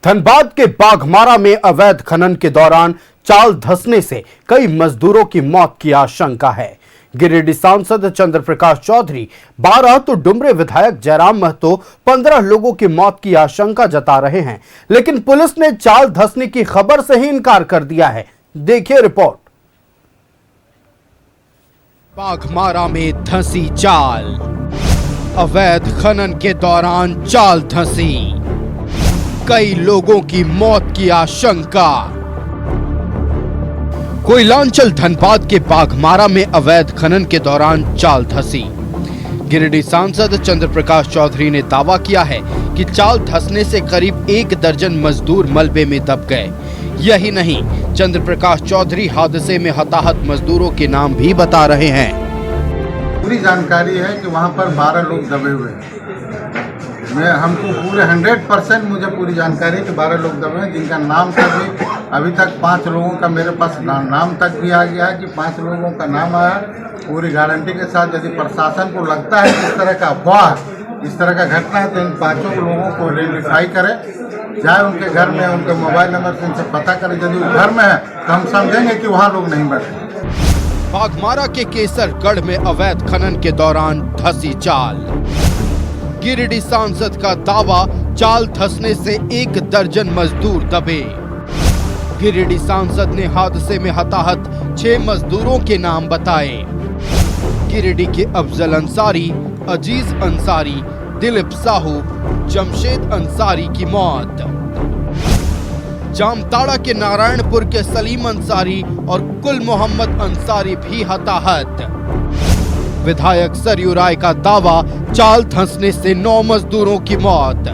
धनबाद के बाघमारा में अवैध खनन के दौरान चाल धंसने से कई मजदूरों की मौत की आशंका है। गिरिडीह सांसद चंद्र प्रकाश चौधरी 12 तो डुमरे विधायक जयराम महतो 15 लोगों की मौत की आशंका जता रहे हैं, लेकिन पुलिस ने चाल धंसने की खबर से ही इनकार कर दिया है। देखिए रिपोर्ट। बाघमारा में धंसी चाल, अवैध खनन के दौरान चाल धंसी, कई लोगों की मौत की आशंका। कोयलांचल धनबाद के बाघमारा में अवैध खनन के दौरान चाल धंसी। गिरिडीह सांसद चंद्र प्रकाश चौधरी ने दावा किया है कि चाल धंसने से करीब 1 दर्जन मजदूर मलबे में दब गए। यही नहीं, चंद्र प्रकाश चौधरी हादसे में हताहत मजदूरों के नाम भी बता रहे हैं। पूरी जानकारी है कि वहाँ पर 12 लोग दबे हुए हैं। हमको पूरे 100% मुझे पूरी जानकारी है कि 12 लोग दबे हैं, जिनका नाम तक भी अभी तक 5 लोगों का मेरे पास नाम तक भी आ गया है कि 5 लोगों का नाम आया। पूरी गारंटी के साथ यदि प्रशासन को लगता है कि इस तरह का अफवाह, इस तरह का घटना है, तो इन 5 लोगों को आइडेंटिफाई करें, जाए उनके घर में, उनके मोबाइल नंबर से उनसे पता करें। यदि वो घर में है तो हम समझेंगे कि वहाँ लोग नहीं बैठे। बाघमारा के केसरगढ़ में अवैध खनन के दौरान धंसी चाल। गिरिडीह सांसद का दावा, चाल धंसने से 1 दर्जन मजदूर दबे। गिरिडीह सांसद ने हादसे में हताहत 6 मजदूरों के नाम बताए। गिरिडीह के अफजल अंसारी, अजीज अंसारी, दिलीप साहू, जमशेद अंसारी की मौत। जामताड़ा के नारायणपुर के सलीम अंसारी और कुल मोहम्मद अंसारी भी हताहत। विधायक सरयू राय का दावा, चाल धंसने से 9 मजदूरों की मौत।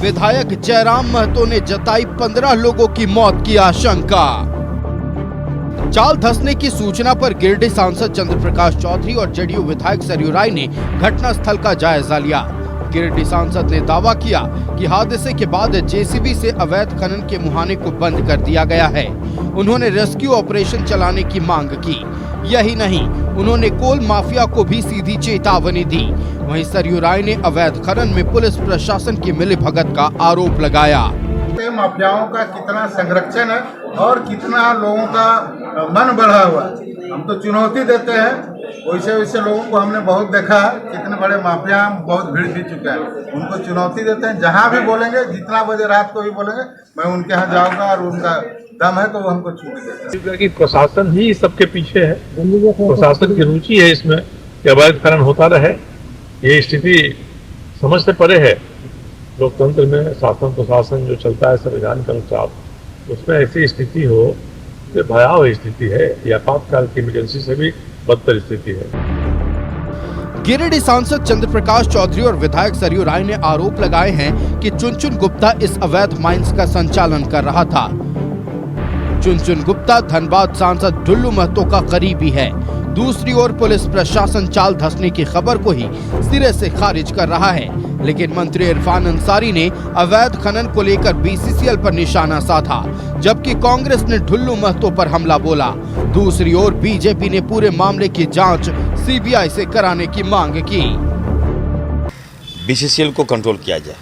विधायक जयराम महतो ने जताई 15 लोगों की मौत की आशंका। चाल धंसने की सूचना पर गिरिडीह सांसद चंद्र प्रकाश चौधरी और जेडीयू विधायक सरयू राय ने घटनास्थल का जायजा लिया। गिरिडीह सांसद ने दावा किया कि हादसे के बाद जेसीबी से अवैध खनन के मुहाने को बंद कर दिया गया है। उन्होंने रेस्क्यू ऑपरेशन चलाने की मांग की। यही नहीं, उन्होंने कोल माफिया को भी सीधी चेतावनी दी। वहीं सरयू राय ने अवैध खनन में पुलिस प्रशासन की मिलीभगत का आरोप लगाया। माफियाओं का कितना संरक्षण है और कितना लोगों का मन बढ़ा हुआ है। हम तो चुनौती देते हैं, वैसे लोगों को हमने बहुत देखा है, कितने बड़े माफिया बहुत भीड़ भी चुका है। उनको चुनौती देते हैं, जहाँ भी बोलेंगे, जितना बजे रात को भी बोलेंगे, मैं उनके यहाँ जाऊँगा और उनका दम है तो वो हमको छूट देते हैं। प्रशासन ही सबके पीछे है, प्रशासन की रुचि है इसमें कि अवैध खनन होता रहे। ये स्थिति समझ से परे है। लोकतंत्र में शासन प्रशासन जो चलता है संविधान के अनुसार, उसमें ऐसी स्थिति हो तो भयावह स्थिति है, या आपातकाल की इमरजेंसी से भी बदतर स्थिति है। गिरिडीह सांसद चंद्र प्रकाश चौधरी और विधायक सरयू राय ने आरोप लगाए हैं कि चुनचुन गुप्ता इस अवैध माइंस का संचालन कर रहा था। चुनचुन गुप्ता धनबाद सांसद ढुल्लू महतो का करीबी है। दूसरी ओर पुलिस प्रशासन चाल धंसने की खबर को ही सिरे से खारिज कर रहा है, लेकिन मंत्री इरफान अंसारी ने अवैध खनन को लेकर बीसीसीएल पर निशाना साधा, जबकि कांग्रेस ने ढुल्लू महतो पर हमला बोला। दूसरी ओर बीजेपी ने पूरे मामले की जांच सीबीआई से कराने की मांग की। बीसीसीएल को कंट्रोल किया जाए।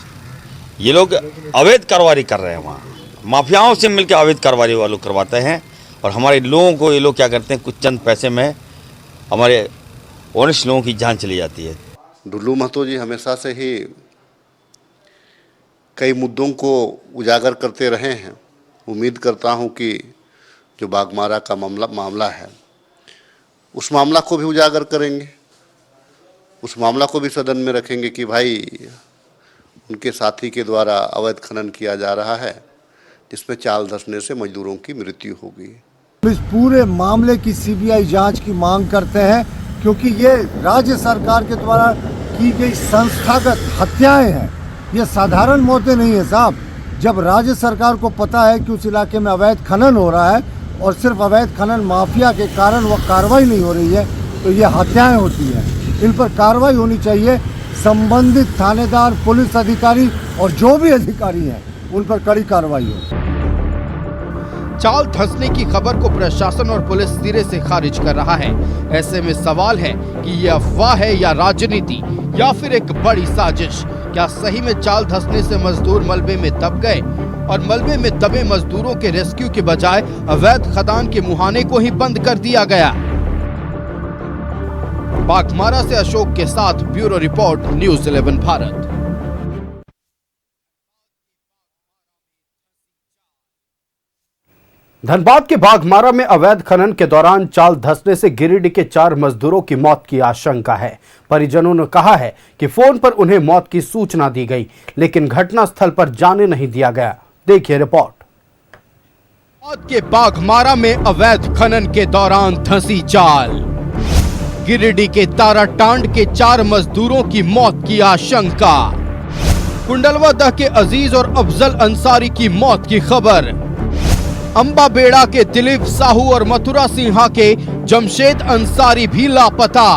ये लोग अवैध कार्रवाई कर रहे हैं, वहाँ माफियाओं से मिलकर अवैध कार्रवाई वालों करवाते हैं, और हमारे लोगों को ये लोग क्या करते हैं, कुछ चंद पैसे में हमारे ऑनेस्ट लोगों की जान चली जाती है। ढुल्लू महतो जी हमेशा से ही कई मुद्दों को उजागर करते रहे हैं। उम्मीद करता हूं कि जो बाघमारा का मामला है, उस मामला को भी उजागर करेंगे, उस मामला को भी सदन में रखेंगे कि भाई उनके साथी के द्वारा अवैध खनन किया जा रहा है, जिसमें चाल धंसने से मजदूरों की मृत्यु हो गई। इस पूरे मामले की सीबीआई जांच की मांग करते हैं, क्योंकि ये राज्य सरकार के द्वारा की गई संस्थागत हत्याएं हैं। ये साधारण मौतें नहीं है साहब। जब राज्य सरकार को पता है कि उस इलाके में अवैध खनन हो रहा है और सिर्फ अवैध खनन माफिया के कारण वह कार्रवाई नहीं हो रही है, तो ये हत्याएं होती हैं। इन पर कार्रवाई होनी चाहिए। संबंधित थानेदार, पुलिस अधिकारी और जो भी अधिकारी हैं, उन पर कड़ी कार्रवाई हो। चाल धंसने की खबर को प्रशासन और पुलिस सिरे से खारिज कर रहा है। ऐसे में सवाल है कि ये अफवाह है या राजनीति या फिर एक बड़ी साजिश। क्या सही में चाल धंसने से मजदूर मलबे में दब गए? और मलबे में दबे मजदूरों के रेस्क्यू के बजाय अवैध खदान के मुहाने को ही बंद कर दिया गया। बाघमारा से अशोक के साथ bureau report, news 11 Bharat. Dhanbad के बाघमारा में अवैध खनन के दौरान चाल धंसने से गिरिडीह के 4 मजदूरों की मौत की आशंका है। परिजनों ने कहा है कि फोन पर उन्हें मौत की सूचना दी गई, लेकिन घटनास्थल पर जाने नहीं दिया गया। देखिए रिपोर्ट। धनबाद के बाघमारा में अवैध खनन के दौरान धंसी चाल, गिरिडीह के ताराटांड के 4 मजदूरों की मौत की आशंका। कुंडलवादह के अजीज और अफजल अंसारी की मौत की खबर। अंबाबेड़ा के दिलीप साहू और मथुरा सिंहा के जमशेद अंसारी भी लापता।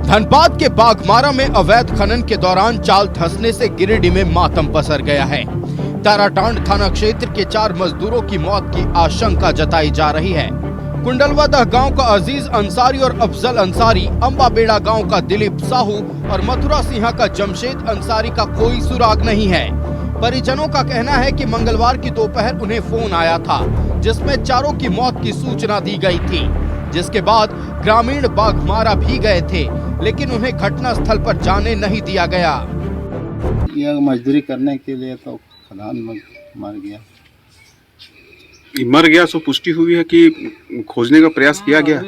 धनबाद के बाघमारा में अवैध खनन के दौरान चाल धंसने से गिरिडीह में मातम पसर गया है। ताराटांड थाना क्षेत्र के 4 मजदूरों की मौत की आशंका जताई जा रही है। कुंडलवादह गांव का अजीज अंसारी और अफजल अंसारी, अंबाबेड़ा गांव का दिलीप साहू और मथुरा सिंहा का जमशेद अंसारी का कोई सुराग नहीं है। परिजनों का कहना है कि मंगलवार की दोपहर उन्हें फोन आया था, जिसमें चारों की मौत की सूचना दी गई थी, जिसके बाद ग्रामीण बाघमारा भी गए थे, लेकिन उन्हें घटनास्थल पर जाने नहीं दिया गया। यह मजदूरी करने के लिए तो खदान में मर गया। मर गया सो पुष्टि हुई है कि खोजने का प्रयास किया गया?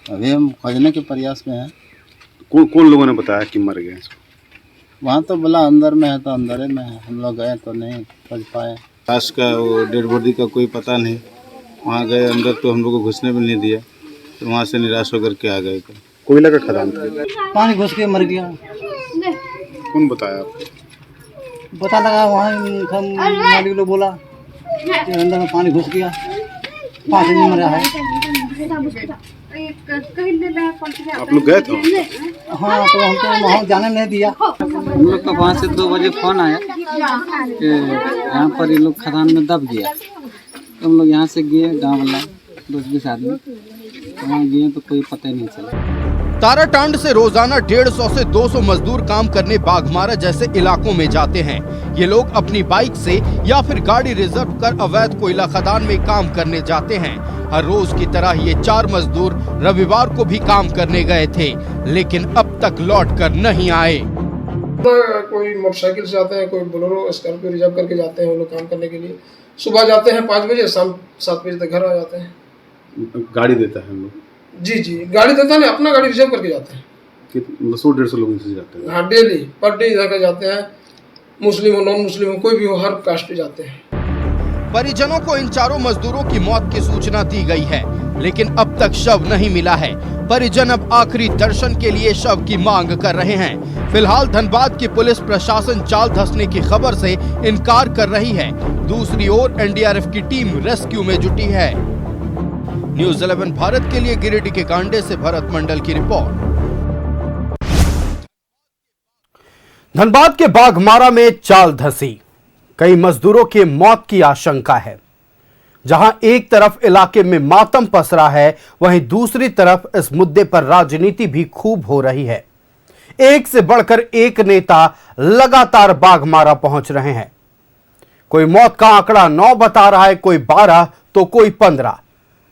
अभी हम खोजने के प्रयास में हैं। कौन लोगों ने बताया कि मर गया? वहाँ तो बोला अंदर में है, तो अंदर में है। हम लोग गए तो नहीं खोज पाए। लाश का वो डेड बॉडी का कोई पता नहीं। वहाँ गए अंदर तो हम लोग को घुसने भी नहीं दिया, तो वहाँ से निराश होकर के आ गए। कोयला का खदान था, पानी घुस के मर गया। कौन बताया आपको? पता लगा वहाँ मालिक लोग बोला कि अंदर में पानी घुस गया, 5 दिन मरा है। आप लोग गए थे? हाँ, तो हम तो वहाँ जाने नहीं दिया। हम लोग का वहाँ से 2 बजे फोन आया कि यहाँ पर ये लोग खदान में दब गया। तो हम लोग यहाँ से गए, गाँव वाला 10-20 आदमी, तो वहाँ गए तो कोई पता ही नहीं चला। ताराटांड से रोजाना 150 से 200 मजदूर काम करने बाघमारा जैसे इलाकों में जाते हैं। ये लोग अपनी बाइक से या फिर गाड़ी रिजर्व कर अवैध कोयला खदान में काम करने जाते हैं। हर रोज की तरह ये 4 मजदूर रविवार को भी काम करने गए थे, लेकिन अब तक लौट कर नहीं आए। कोई मोटरसाइकिल से आते हैं, कोई बोलेरो स्कॉर्पियो रिजर्व करके जाते हैं वो लोग काम करने के लिए। सुबह जाते हैं 5 बजे, शाम 7 बजे तक घर आ जाते हैं। गाड़ी देता है हम लोग? जी, गाड़ी देता नहीं, अपना गाड़ी रिजर्व करके जाते हैं। 100-150 लोग इनसे जाते हैं? हाँ, डेली पर डे जाकर जाते हैं। मुस्लिम हो, नॉन मुस्लिम हो, कोई भी हो, हर कास्ट पे जाते हैं। परिजनों को इन 4 मजदूरों की मौत की सूचना दी गई है, लेकिन अब तक शव नहीं मिला है। परिजन अब आखिरी दर्शन के लिए शव की मांग कर रहे हैं। फिलहाल धनबाद की पुलिस प्रशासन चाल धंसने की खबर से इनकार कर रही है। दूसरी ओर एनडीआरएफ की टीम रेस्क्यू में जुटी है। न्यूज़ 11 भारत के लिए गिरिडीह के कांडे से भरत मंडल की रिपोर्ट। धनबाद के बाघमारा में चाल धंसी, कई मजदूरों की मौत की आशंका है। जहां एक तरफ इलाके में मातम पसरा है, वहीं दूसरी तरफ इस मुद्दे पर राजनीति भी खूब हो रही है। एक से बढ़कर एक नेता लगातार बाघमारा पहुंच रहे हैं। कोई मौत का आंकड़ा 9 बता रहा है, कोई 12 तो कोई 15।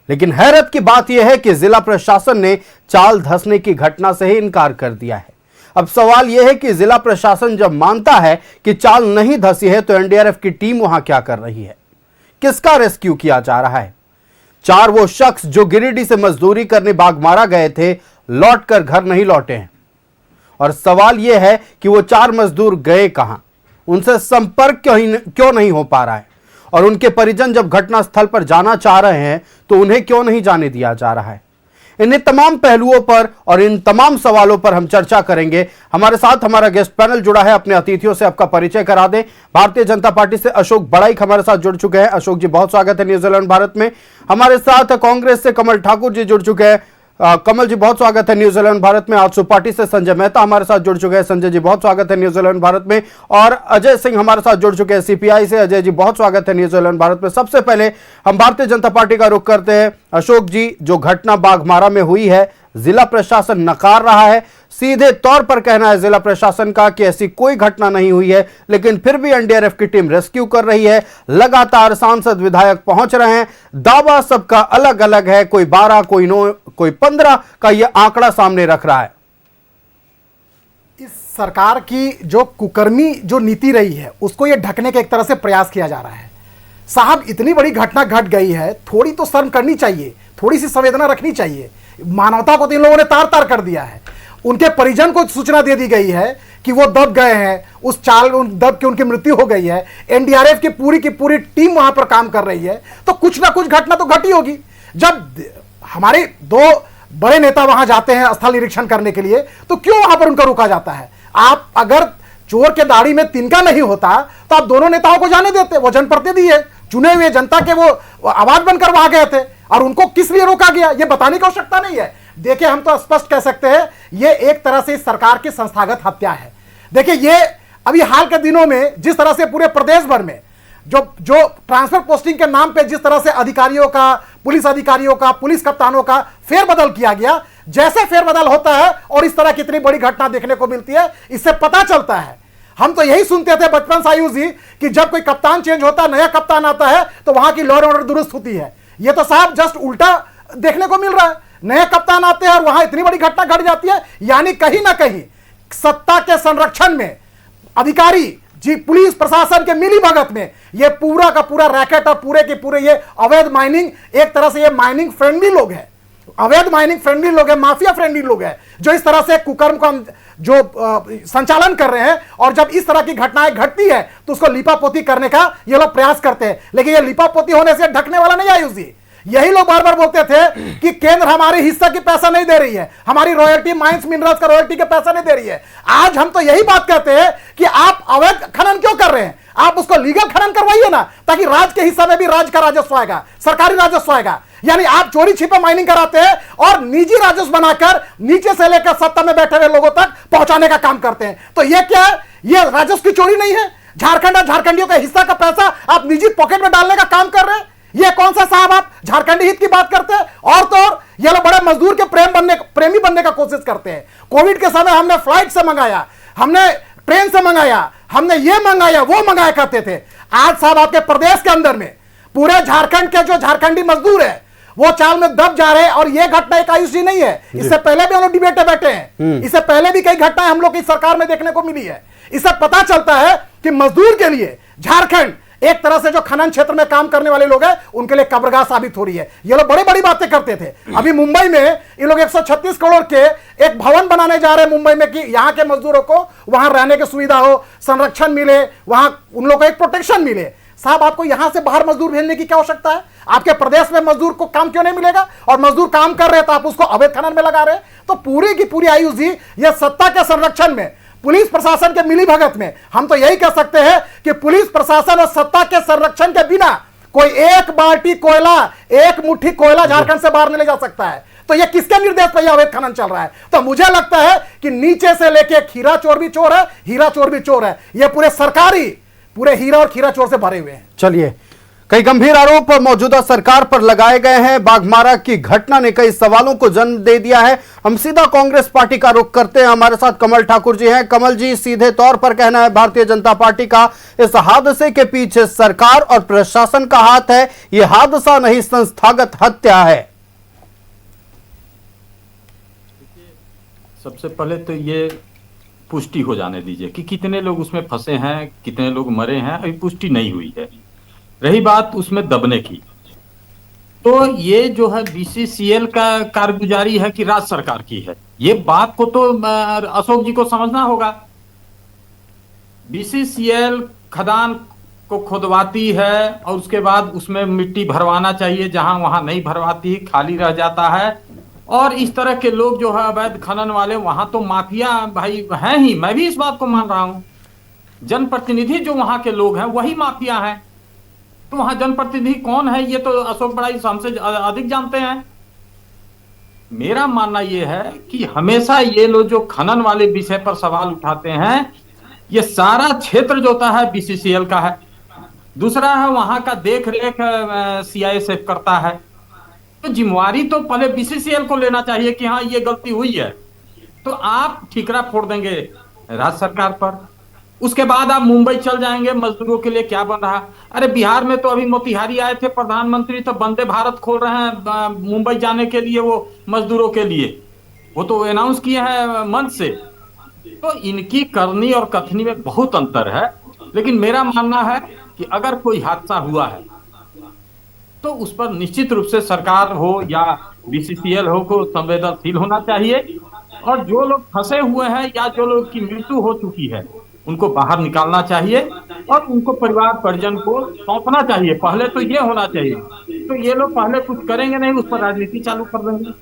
लेकिन हैरत की बात यह है कि जिला प्रशासन ने चाल धंसने की घटना से ही इनकार कर दिया है। अब सवाल यह है कि जिला प्रशासन जब मानता है कि चाल नहीं धंसी है, तो एनडीआरएफ की टीम वहां क्या कर रही है? किसका रेस्क्यू किया जा रहा है? 4 वो शख्स जो गिरिडीह से मजदूरी करने बाघमारा गए थे, लौटकर घर नहीं लौटे हैं। और सवाल यह है कि वो 4 मजदूर गए कहां? उनसे संपर्क क्यों नहीं हो पा रहा है? और उनके परिजन जब घटनास्थल पर जाना चाह रहे हैं, तो उन्हें क्यों नहीं जाने दिया जा रहा है? इन तमाम पहलुओं पर और इन तमाम सवालों पर हम चर्चा करेंगे। हमारे साथ हमारा गेस्ट पैनल जुड़ा है। अपने अतिथियों से आपका परिचय करा दें। भारतीय जनता पार्टी से अशोक बड़ाइक हमारे साथ जुड़ चुके हैं। अशोक जी, बहुत स्वागत है न्यूज़ 11 भारत में। हमारे साथ कांग्रेस से कमल ठाकुर जी जुड़ चुके हैं। कमल जी, बहुत स्वागत है न्यूज़ 11 भारत में। आजसू पार्टी से संजय मेहता हमारे साथ जुड़ चुके हैं। संजय जी, बहुत स्वागत है न्यूज़ 11 भारत में। और अजय सिंह हमारे साथ जुड़ चुके हैं सीपीआई से। अजय जी, बहुत स्वागत है न्यूज़ 11 भारत में। सबसे पहले हम भारतीय जनता पार्टी का रुख करते हैं। अशोक जी, जो घटना बाघमारा में हुई है, जिला प्रशासन नकार रहा है। सीधे तौर पर कहना है जिला प्रशासन का कि ऐसी कोई घटना नहीं हुई है, लेकिन फिर भी एनडीआरएफ की टीम रेस्क्यू कर रही है। लगातार सांसद विधायक पहुंच रहे हैं। दावा सबका अलग अलग है, कोई 12, कोई 9, कोई 15 का यह आंकड़ा सामने रख रहा है। इस सरकार की जो कुकर्मी जो नीति रही है उसको ये ढकने का एक तरह से प्रयास किया जा रहा है। साहब, इतनी बड़ी घटना घट गई है, थोड़ी तो शर्म करनी चाहिए, थोड़ी सी संवेदना रखनी चाहिए। मानवता को तो इन लोगों ने तार तार कर दिया है। उनके परिजन को सूचना दे दी गई है कि वो दब गए हैं, उस चाल में दब के उनकी मृत्यु हो गई है। एनडीआरएफ की पूरी टीम वहां पर काम कर रही है, तो कुछ ना कुछ घटना तो घटी होगी। जब हमारे 2 बड़े नेता वहां जाते हैं स्थल निरीक्षण करने के लिए, तो क्यों वहां पर उनका रोका जाता है? आप अगर चोर के दाढ़ी में तिनका नहीं होता तो आप दोनों नेताओं को जाने देते। वो जनप्रतिनिधि है, चुने हुए जनता के वो आवाज बनकर वहां गए थे, और उनको किस लिए रोका गया ये बताने की आवश्यकता नहीं है। देखिए, हम तो स्पष्ट कह सकते हैं ये एक तरह से इस सरकार की संस्थागत हत्या है। देखिए, ये अभी हाल के दिनों में जिस तरह से पूरे प्रदेश भर में जो ट्रांसफर पोस्टिंग के नाम पे जिस तरह से अधिकारियों का, पुलिस अधिकारियों का, पुलिस कप्तानों का फेरबदल किया गया, जैसे फेरबदल होता है और इस तरह की इतनी बड़ी घटना देखने को मिलती है, इससे पता चलता है। हम तो यही सुनते थे बचपन से आयुष जी कि जब कोई कप्तान चेंज होता है, नया कप्तान आता है, तो वहां की लॉ एंड ऑर्डर दुरुस्त होती है। ये तो साहब जस्ट उल्टा देखने को मिल रहा है। नए कप्तान आते हैं और वहां इतनी बड़ी घटना घट जाती है। यानी कहीं ना कहीं सत्ता के संरक्षण में अधिकारी जी, पुलिस प्रशासन के मिली भगत में ये पूरा का पूरा रैकेट और पूरे के पूरे ये अवैध माइनिंग, एक तरह से ये माइनिंग फ्रेंडली लोग हैं, अवैध माइनिंग फ्रेंडली लोग हैं, माफिया फ्रेंडली लोग हैं, जो इस तरह से कुकर्म का जो संचालन कर रहे हैं। और जब इस तरह की घटनाएं घटती है तो उसको लिपापोती करने का ये लोग प्रयास करते हैं। लेकिन ये लिपापोती होने से ढकने वाला नहीं आयुष जी। यही लोग बार बार बोलते थे कि केंद्र हमारे हिस्सा की पैसा नहीं दे रही है, हमारी रॉयल्टी, माइंस मिनरल्स का रॉयल्टी के पैसा नहीं दे रही है। आज हम तो यही बात कहते हैं कि आप अवैध खनन क्यों कर रहे हैं? आप उसको लीगल खनन करवाइए ना, ताकि राज्य के हिस्सा में भी राज्य का राजस्व आएगा, सरकारी राजस्व आएगा। यानी आप चोरी छिपे माइनिंग कराते हैं और निजी राजस्व बनाकर नीचे से लेकर सत्ता में बैठे हुए लोगों तक पहुंचाने का काम करते हैं। तो ये क्या है? ये राजस्व की चोरी नहीं है? झारखंड और झारखंडियों के हिस्सा का पैसा आप निजी पॉकेट में डालने का काम कर रहे हैं। ये कौन सा साहब आप झारखंडी हित की बात करते हैं? और तो और ये लोग बड़े मजदूर के प्रेमी बनने का कोशिश करते हैं। कोविड के समय हमने फ्लाइट से मंगाया, हमने ट्रेन से मंगाया, हमने ये मंगाया, वो मंगाया करते थे। आज साहब आपके प्रदेश के अंदर में पूरे झारखंड के जो झारखंडी मजदूर है वो चाल में दब जा रहे हैं। और ये घटना एक आयुष जी नहीं है, इससे पहले भी हम लोग डिबेट में बैठे हैं, इससे पहले भी कई घटनाएं हम लोग की सरकार में देखने को मिली है। इससे पता चलता है कि मजदूर के लिए झारखंड एक तरह से जो खनन क्षेत्र में काम करने वाले लोग हैं उनके लिए कब्रगाह साबित हो रही है। ये लोग बड़ी बड़ी बातें करते थे। अभी मुंबई में ये लोग 136 करोड़ के एक भवन बनाने जा रहे हैं मुंबई में, कि यहां के मजदूरों को वहां रहने की सुविधा हो, संरक्षण मिले, वहां उन लोगों को एक प्रोटेक्शन मिले। साहब, आपको यहां से बाहर मजदूर भेजने की क्या आवश्यकता है? आपके प्रदेश में मजदूर को काम क्यों नहीं मिलेगा? और मजदूर काम कर रहे हैं तो आप उसको अवैध खनन में लगा रहे हैं। तो पूरी की पूरी आयुष जी यह सत्ता के संरक्षण में, पुलिस प्रशासन के मिली भगत में, हम तो यही कह सकते हैं कि पुलिस प्रशासन और सत्ता के संरक्षण के बिना कोई एक बाल्टी कोयला, एक मुट्ठी कोयला झारखंड से बाहर नहीं ले जा सकता है। तो ये किसके निर्देश पर यह अवैध खनन चल रहा है? तो मुझे लगता है कि नीचे से लेके खीरा चोर भी चोर है, हीरा चोर भी चोर है। ये पूरे सरकारी, पूरे हीरा और खीरा चोर से भरे हुए हैं। चलिए, कई गंभीर आरोप मौजूदा सरकार पर लगाए गए हैं। बाघमारा की घटना ने कई सवालों को जन्म दे दिया है। हम सीधा कांग्रेस पार्टी का रुख करते हैं। हमारे साथ कमल ठाकुर जी हैं। कमल जी, सीधे तौर पर कहना है भारतीय जनता पार्टी का इस हादसे के पीछे सरकार और प्रशासन का हाथ है, यह हादसा नहीं संस्थागत हत्या है। सबसे पहले तो ये पुष्टि हो जाने दीजिए कि कितने लोग उसमें फंसे हैं, कितने लोग मरे हैं, अभी पुष्टि नहीं हुई है। रही बात उसमें दबने की, तो ये जो है बीसीसीएल का कारगुजारी है कि राज्य सरकार की है, ये बात को तो अशोक जी को समझना होगा। बीसीसीएल खदान को खुदवाती है और उसके बाद उसमें मिट्टी भरवाना चाहिए, जहां वहां नहीं भरवाती, खाली रह जाता है। और इस तरह के लोग जो है अवैध खनन वाले, वहां तो माफिया भाई हैं ही, मैं भी इस बात को मान रहा हूं। जनप्रतिनिधि जो वहां के लोग हैं वही माफिया हैं। तो वहां जनप्रतिनिधि कौन है ये तो अशोक बड़ा हमसे अधिक जानते हैं। मेरा मानना यह है कि हमेशा ये लोग जो खनन वाले विषय पर सवाल उठाते हैं, ये सारा क्षेत्र जो होता है बीसीसीएल का है। दूसरा है वहां का देख रेख सीआईएसएफ करता है। तो जिम्मेवारी तो पहले बीसीसीएल को लेना चाहिए कि हाँ ये गलती हुई है, तो आप ठीकरा फोड़ देंगे राज्य सरकार पर। उसके बाद आप मुंबई चल जाएंगे, मजदूरों के लिए क्या बन रहा। अरे बिहार में तो अभी मोतिहारी आए थे प्रधानमंत्री, तो वंदे भारत खोल रहे हैं मुंबई जाने के लिए, वो मजदूरों के लिए, वो तो अनाउंस किए हैं मंच से। तो इनकी करनी और कथनी में बहुत अंतर है। लेकिन मेरा मानना है कि अगर कोई हादसा हुआ है तो उस पर निश्चित रूप से सरकार हो या बीसीसीएल हो को संवेदनशील होना चाहिए, और जो लोग फंसे हुए हैं या जो लोग की मृत्यु हो चुकी है उनको बाहर निकालना चाहिए और उनको परिवार परिजन को सौंपना चाहिए। पहले तो ये होना चाहिए। तो ये लोग पहले कुछ करेंगे नहीं, उस पर राजनीति चालू कर देंगे।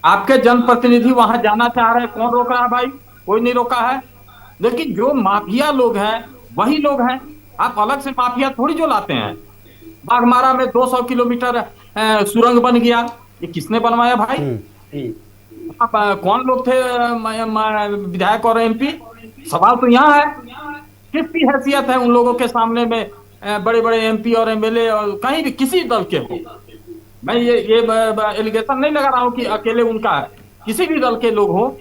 आपके जनप्रतिनिधि वहां जाना चाह रहे हैं, कौन रोक रहा है भाई? कोई नहीं रोका है। लेकिन जो माफिया लोग हैं वही लोग हैं, आप अलग से माफिया थोड़ी जो लाते हैं। बाघमारा में 200 किलोमीटर सुरंग बन गया, ये किसने बनवाया भाई? आप कौन लोग थे विधायक और एमपी? सवाल तो यहाँ है, किसकी हैसियत है उन लोगों के सामने में बड़े बड़े एमपी और एमएलए और कहीं भी किसी दल के हो। मैं ये एलिगेशन नहीं लगा रहा हूं कि अकेले उनका है, किसी भी दल के लोग हो।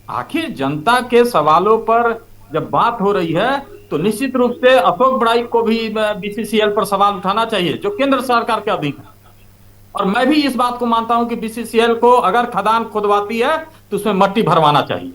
आखिर जनता के सवालों पर जब बात हो रही है तो निश्चित रूप से अशोक बड़ाई को भी बीसीसीएल पर सवाल उठाना चाहिए, जो केंद्र सरकार के अधीन है। और मैं भी इस बात को मानता हूं कि बीसीसीएल को अगर खदान खुदवाती है तो उसमें मट्टी भरवाना चाहिए।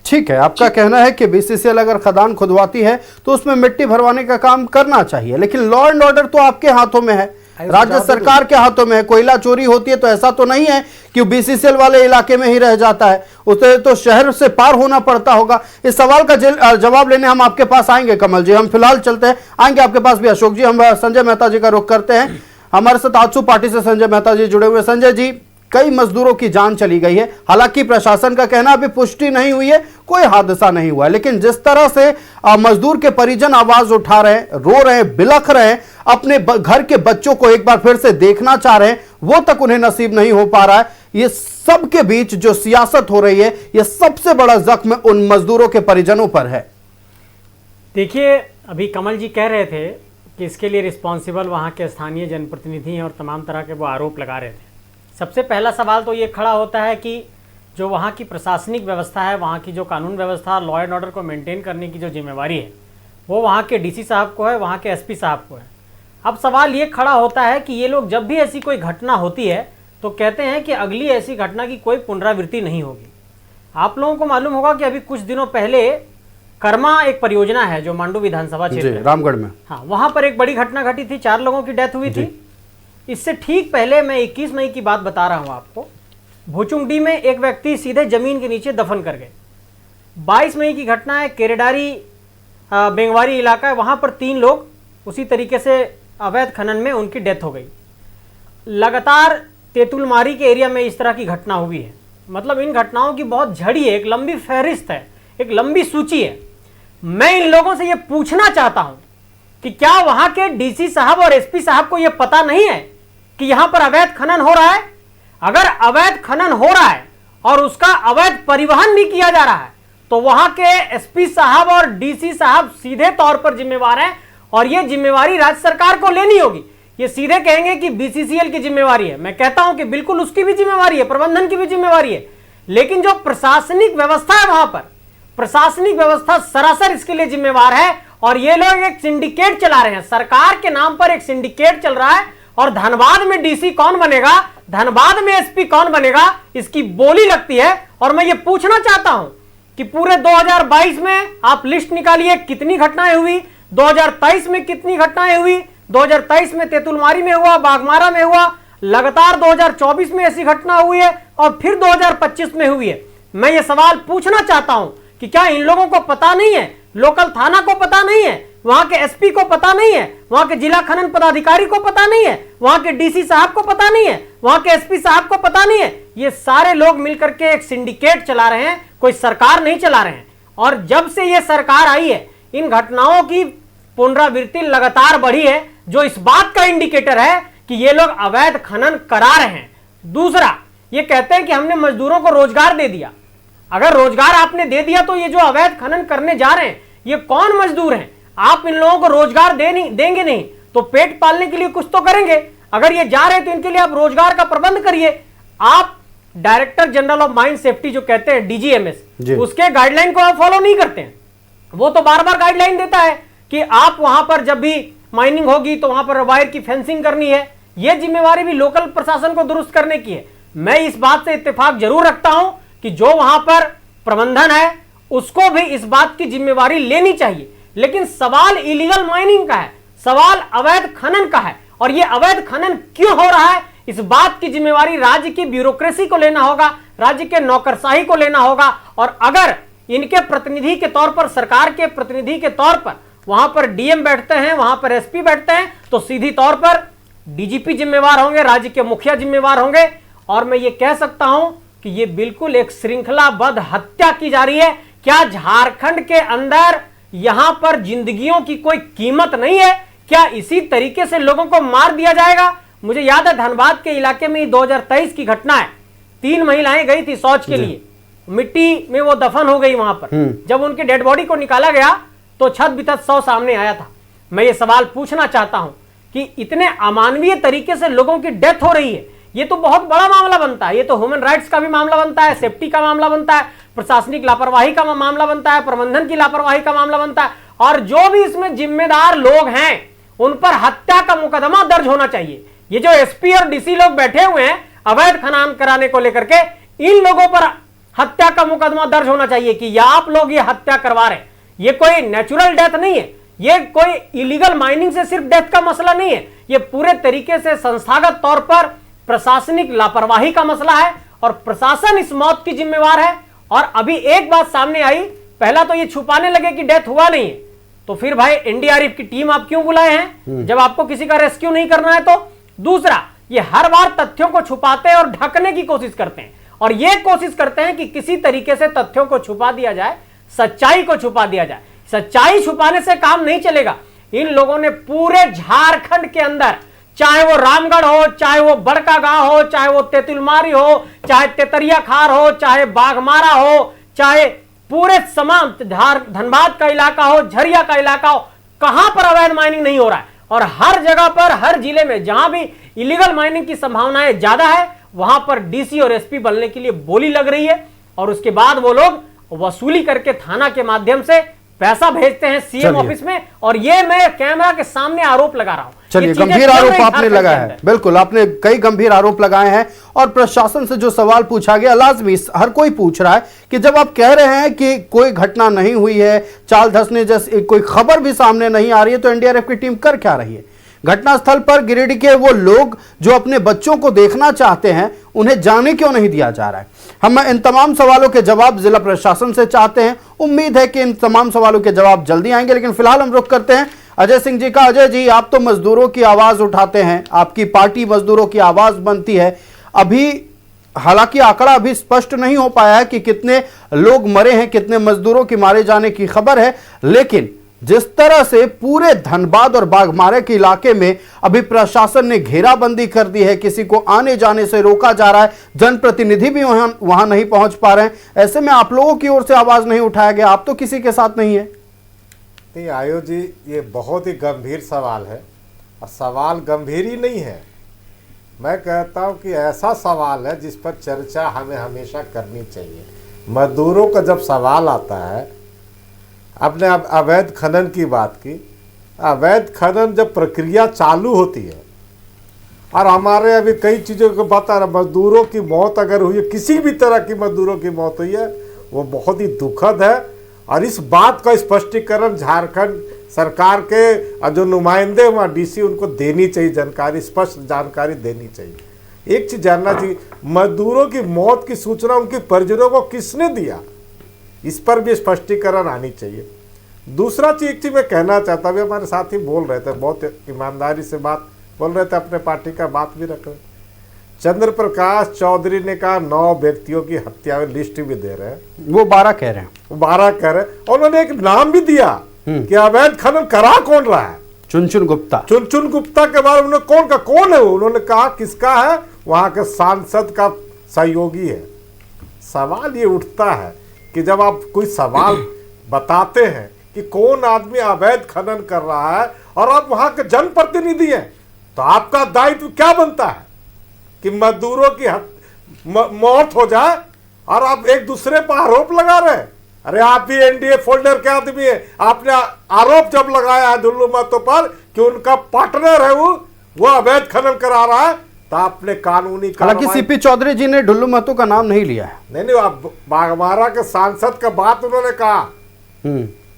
ठीक है, आपका कहना है कि बीसीसीएल अगर खदान खुदवाती है तो उसमें मिट्टी भरवाने का काम करना चाहिए, लेकिन लॉ एंड ऑर्डर तो आपके हाथों में है, राज्य सरकार के हाथों में है। कोयला चोरी होती है तो ऐसा तो नहीं है कि बीसीसीएल वाले इलाके में ही रह जाता है, उसे तो शहर से पार होना पड़ता होगा। इस सवाल का जवाब लेने हम आपके पास आएंगे कमल जी। हम फिलहाल चलते हैं, आएंगे आपके पास भी अशोक जी। हम संजय मेहता जी का रुख करते हैं। हमारे साथ आजसू पार्टी से संजय मेहता जी जुड़े हुए। संजय जी, कई मजदूरों की जान चली गई है, हालांकि प्रशासन का कहना अभी पुष्टि नहीं हुई है, कोई हादसा नहीं हुआ है, लेकिन जिस तरह से मजदूर के परिजन आवाज उठा रहे हैं, रो रहे हैं, बिलख रहे हैं, अपने घर के बच्चों को एक बार फिर से देखना चाह रहे हैं, वो तक उन्हें नसीब नहीं हो पा रहा है। ये सब के बीच जो सियासत हो रही है, ये सबसे बड़ा जख्म उन मजदूरों के परिजनों पर है। देखिए, अभी कमल जी कह रहे थे कि इसके लिए रिस्पॉन्सिबल वहाँ के स्थानीय जनप्रतिनिधि हैं और तमाम तरह के वो आरोप लगा रहे थे। सबसे पहला सवाल तो ये खड़ा होता है कि जो वहाँ की प्रशासनिक व्यवस्था है, वहाँ की जो कानून व्यवस्था, लॉ एंड ऑर्डर को मेंटेन करने की जो जिम्मेवारी है, वो वहाँ के डीसी साहब को है, वहाँ के एसपी साहब को है। अब सवाल ये खड़ा होता है कि ये लोग जब भी ऐसी कोई घटना होती है तो कहते हैं कि अगली ऐसी घटना की कोई पुनरावृत्ति नहीं होगी। आप लोगों को मालूम होगा कि अभी कुछ दिनों पहले कर्मा एक परियोजना है जो मांडू विधानसभा क्षेत्र रामगढ़ में, हाँ, वहाँ पर एक बड़ी घटना घटी थी, 4 लोगों की डेथ हुई थी। इससे ठीक पहले मैं 21 मई की बात बता रहा हूं आपको, भुचुंगडी में एक व्यक्ति सीधे जमीन के नीचे दफन कर गए। 22 मई की घटना है, केरेडारी बेंगवारी इलाका है, वहां पर 3 लोग उसी तरीके से अवैध खनन में उनकी डेथ हो गई। लगातार तेतुलमारी के एरिया में इस तरह की घटना हुई है। मतलब इन घटनाओं की बहुत झड़ी है, एक लंबी फहरिस्त है, एक लंबी सूची है। मैं इन लोगों से यह पूछना चाहता हूं कि क्या वहां के डीसी साहब और एसपी साहब को यह पता नहीं है कि यहां पर अवैध खनन हो रहा है? अगर अवैध खनन हो रहा है और उसका अवैध परिवहन भी किया जा रहा है तो वहां के एसपी साहब और डीसी साहब सीधे तौर पर जिम्मेवार हैं और यह जिम्मेवारी राज्य सरकार को लेनी होगी। ये सीधे कहेंगे कि बीसीसीएल की जिम्मेवारी है। मैं कहता हूं कि बिल्कुल उसकी भी जिम्मेवारी है, प्रबंधन की भी जिम्मेवारी है, लेकिन जो प्रशासनिक व्यवस्था है वहां पर, प्रशासनिक व्यवस्था सरासर इसके लिए जिम्मेवार है। और ये लोग एक सिंडिकेट चला रहे हैं, सरकार के नाम पर एक सिंडिकेट चल रहा है। और धनबाद में डीसी कौन बनेगा, धनबाद में एसपी कौन बनेगा, इसकी बोली लगती है। और मैं ये पूछना चाहता हूं कि पूरे 2022 में आप लिस्ट निकालिए, कितनी घटनाएं हुई, 2023 में कितनी घटनाएं हुई। 2023 में तेतुलमारी में हुआ, बाघमारा में हुआ, लगातार 2024 में ऐसी घटना हुई है और फिर 2025 में हुई है। मैं ये सवाल पूछना चाहता हूं कि क्या इन लोगों को पता नहीं है, लोकल थाना को पता नहीं है, वहां के एसपी को पता नहीं है, वहां के जिला खनन पदाधिकारी को पता नहीं है, वहां के डीसी साहब को पता नहीं है, वहां के एसपी साहब को पता नहीं है। ये सारे लोग मिलकर के एक सिंडिकेट चला रहे हैं, कोई सरकार नहीं चला रहे हैं। और जब से ये सरकार आई है, इन घटनाओं की पुनरावृत्ति लगातार बढ़ी है, जो इस बात का इंडिकेटर है कि ये लोग अवैध खनन करा रहे हैं। दूसरा, ये कहते हैं कि हमने मजदूरों को रोजगार दे दिया। अगर रोजगार आपने दे दिया तो ये जो अवैध खनन करने जा रहे हैं, ये कौन मजदूर हैं? आप इन लोगों को रोजगार देंगे नहीं तो पेट पालने के लिए कुछ तो करेंगे। अगर ये जा रहे हैं तो इनके लिए आप रोजगार का प्रबंध करिए। आप director general of mine safety जो कहते हैं DGMS, उसके गाइडलाइन को आप फॉलो नहीं करते हैं। वो तो बार बार गाइडलाइन देता है कि आप वहां पर जब भी माइनिंग होगी तो वहां पर वायर की फेंसिंग करनी है। यह जिम्मेवारी भी लोकल प्रशासन को दुरुस्त करने की है। मैं इस बात से इत्तेफाक जरूर रखता हूं कि जो वहां पर प्रबंधन है उसको भी इस बात की जिम्मेवारी लेनी चाहिए, लेकिन सवाल इलीगल माइनिंग का है, सवाल अवैध खनन का है। और यह अवैध खनन क्यों हो रहा है, इस बात की जिम्मेवारी राज्य की ब्यूरोक्रेसी को लेना होगा, राज्य के नौकरशाही को लेना होगा। और अगर इनके प्रतिनिधि के तौर पर, सरकार के प्रतिनिधि के तौर पर वहां पर DM बैठते हैं, वहां पर SP बैठते हैं, तो सीधी तौर पर DGP जिम्मेवार होंगे, राज्य के मुखिया जिम्मेवार होंगे। और मैं ये कह सकता हूं कि ये बिल्कुल एक श्रृंखलाबद्ध हत्या की जा रही है। क्या झारखंड के अंदर यहां पर जिंदगियों की कोई कीमत नहीं है? क्या इसी तरीके से लोगों को मार दिया जाएगा? मुझे याद है धनबाद के इलाके में 2023 की घटना है। 3 महिलाएं गई थी शौच के लिए, मिट्टी में वो दफन हो गई वहां पर। जब उनकी डेड बॉडी को निकाला गया तो छत बितत 100 सामने आया था। मैं ये सवाल पूछना चाहता हूं कि इतने अमानवीय तरीके से लोगों की डेथ हो रही है, ये तो बहुत बड़ा मामला बनता है। ये तो ह्यूमन राइट्स का भी मामला बनता है, सेफ्टी का मामला बनता है, प्रशासनिक लापरवाही का मामला बनता है, प्रबंधन की लापरवाही का मामला बनता है। और जो भी इसमें जिम्मेदार लोग हैं उन पर हत्या का मुकदमा दर्ज होना चाहिए। ये जो SP और DC लोग बैठे हुए हैं अवैध खनन कराने को लेकर के, इन लोगों पर हत्या का मुकदमा दर्ज होना चाहिए कि या आप लोग ये हत्या करवा रहे हैं। ये कोई नेचुरल डेथ नहीं है, ये कोई इलीगल माइनिंग से सिर्फ डेथ का मसला नहीं है, ये पूरे तरीके से संस्थागत तौर पर प्रशासनिक लापरवाही का मसला है और प्रशासन इस मौत की जिम्मेवार है। और अभी एक बात सामने आई, पहला तो ये छुपाने लगे कि डेथ हुआ नहीं है, तो फिर भाई NDRF की टीम आप क्यों बुलाए हैं जब आपको किसी का रेस्क्यू नहीं करना है? तो दूसरा, ये हर बार तथ्यों को छुपाते हैं और ढकने की कोशिश करते हैं, और ये कोशिश करते हैं कि किसी तरीके से तथ्यों को छुपा दिया जाए, सच्चाई को छुपा दिया जाए। सच्चाई छुपाने से काम नहीं चलेगा। इन लोगों ने पूरे झारखंड के अंदर, चाहे वो रामगढ़ हो, चाहे वो बड़का गांव हो, चाहे वो तेतुलमारी हो, चाहे तेतरिया खार हो, चाहे बाघमारा हो, चाहे पूरे तमाम धनबाद का इलाका हो, झरिया का इलाका हो, कहां पर अवैध माइनिंग नहीं हो रहा है। और हर जगह पर, हर जिले में जहां भी इलीगल माइनिंग की संभावनाएं ज्यादा है, वहां पर DC और SP बनने के लिए बोली लग रही है। और उसके बाद वो लोग वसूली करके थाना के माध्यम से पैसा भेजते हैं CM ऑफिस में। और ये मैं कैमरा के सामने आरोप लगा रहा हूं। चलिए, गंभीर आरोप आपने लगाया है, बिल्कुल आपने कई गंभीर आरोप लगाए हैं। और प्रशासन से जो सवाल पूछा गया, लाजमी हर कोई पूछ रहा है कि जब आप कह रहे हैं कि कोई घटना नहीं हुई है, चाल धंसने जैसी कोई खबर भी सामने नहीं आ रही है, तो NDRF की टीम कर क्या रही है? घटनास्थल पर गिरिडीह के वो लोग जो अपने बच्चों को देखना चाहते हैं, उन्हें जाने क्यों नहीं दिया जा रहा है? हम इन तमाम सवालों के जवाब जिला प्रशासन से चाहते हैं। उम्मीद है कि इन तमाम सवालों के जवाब जल्दी आएंगे, लेकिन फिलहाल हम रुख करते हैं अजय सिंह जी का। अजय जी, आप तो मजदूरों की आवाज उठाते हैं, आपकी पार्टी मजदूरों की आवाज बनती है। अभी हालांकि आंकड़ा अभी स्पष्ट नहीं हो पाया है कि कितने लोग मरे हैं, कितने मजदूरों के मारे जाने की खबर है, लेकिन जिस तरह से पूरे धनबाद और बाघमारा के इलाके में अभी प्रशासन ने घेराबंदी कर दी है, किसी को आने जाने से रोका जा रहा है, जनप्रतिनिधि भी वहां नहीं पहुंच पा रहे हैं, ऐसे में आप लोगों की ओर से आवाज नहीं उठाया गया? आप तो किसी के साथ नहीं है। नहीं आयो जी, ये बहुत ही गंभीर सवाल है और सवाल गंभीर ही नहीं है। मैं कहता हूं कि ऐसा सवाल है जिस पर चर्चा हमें हमेशा करनी चाहिए। मजदूरों का जब सवाल आता है, आपने अब अवैध खनन की बात की, अवैध खनन जब प्रक्रिया चालू होती है, और हमारे अभी कई चीज़ों को बता रहा, मजदूरों की मौत अगर हुई है, किसी भी तरह की मजदूरों की मौत हुई है, वो बहुत ही दुखद है। और इस बात का स्पष्टीकरण झारखंड सरकार के जो नुमाइंदे वहाँ DC उनको देनी चाहिए, जानकारी, स्पष्ट जानकारी देनी चाहिए। एक चीज़ जानना चाहिए, मजदूरों की मौत की सूचना उनके परिजनों को किसने दिया, इस पर भी स्पष्टीकरण आनी चाहिए। दूसरा चीज, एक चीज मैं कहना चाहता हूँ, हमारे साथी बोल रहे थे, बहुत ईमानदारी से बात बोल रहे थे, अपने पार्टी का बात भी रख रहे। चंद्र प्रकाश चौधरी ने कहा 9 व्यक्तियों की हत्या, लिस्ट भी दे रहे हैं, वो 12 कह रहे हैं, वो 12 कह रहे हैं। और उन्होंने एक नाम भी दिया कि अवैध खनन करा कौन रहा है, चुनचुन गुप्ता। चुनचुन गुप्ता के बारे में कौन है वो, उन्होंने कहा किसका है, वहां के सांसद का सहयोगी है। सवाल ये उठता है कि जब आप कोई सवाल बताते हैं कि कौन आदमी अवैध खनन कर रहा है और आप वहां के जनप्रतिनिधि हैं, तो आपका दायित्व क्या बनता है कि मजदूरों की मौत हो जाए और आप एक दूसरे पर आरोप लगा रहे हैं। अरे आप भी एनडीए फोल्डर के आदमी है, आपने आरोप जब लगाया है दुल्लू महतो पर कि उनका पार्टनर है वो अवैध खनन करा रहा है, तो आपने कानूनी हालांकि सीपी चौधरी जी ने दुल्लू महतो का नाम नहीं लिया है। नहीं, आप बाघमारा के सांसद का बात उन्होंने कहा।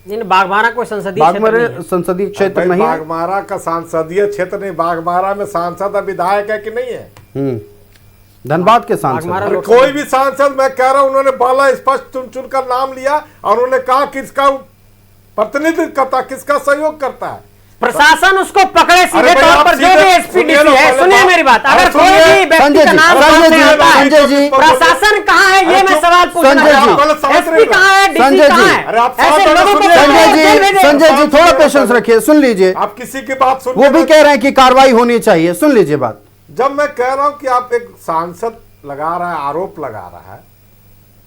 बाघमारा कोई संसदीय क्षेत्र नहीं है। बाघमारा का सांसदीय क्षेत्र नहीं, बाघमारा में सांसद विधायक है कि नहीं है? धनबाद के सांसद, कोई भी सांसद, मैं कह रहा हूं, उन्होंने बाला स्पष्ट चुन कर नाम लिया और उन्होंने कहा किसका प्रतिनिधित्व करता, किसका सहयोग करता है। प्रशासन उसको पकड़े सीधे तौर पर, जो भी एसपीडीसी है। सुनिए मेरी बात, अगर कोई भी व्यक्ति का नाम सामने आता है, प्रशासन कहाँ है ये मैं सवाल पूछना चाहता हूँ। एसपी कहाँ है, डीसी कहाँ है? ऐसे लोगों को संजय जी थोड़ा पेशेंस रखिए, सुन लीजिए। आप किसी की बात सुन, वो भी कह रहे हैं कि कार्रवाई होनी चाहिए, सुन लीजिए बात। जब मैं कह रहा हूं कि आप एक सांसद लगा रहा है, आरोप लगा रहा है,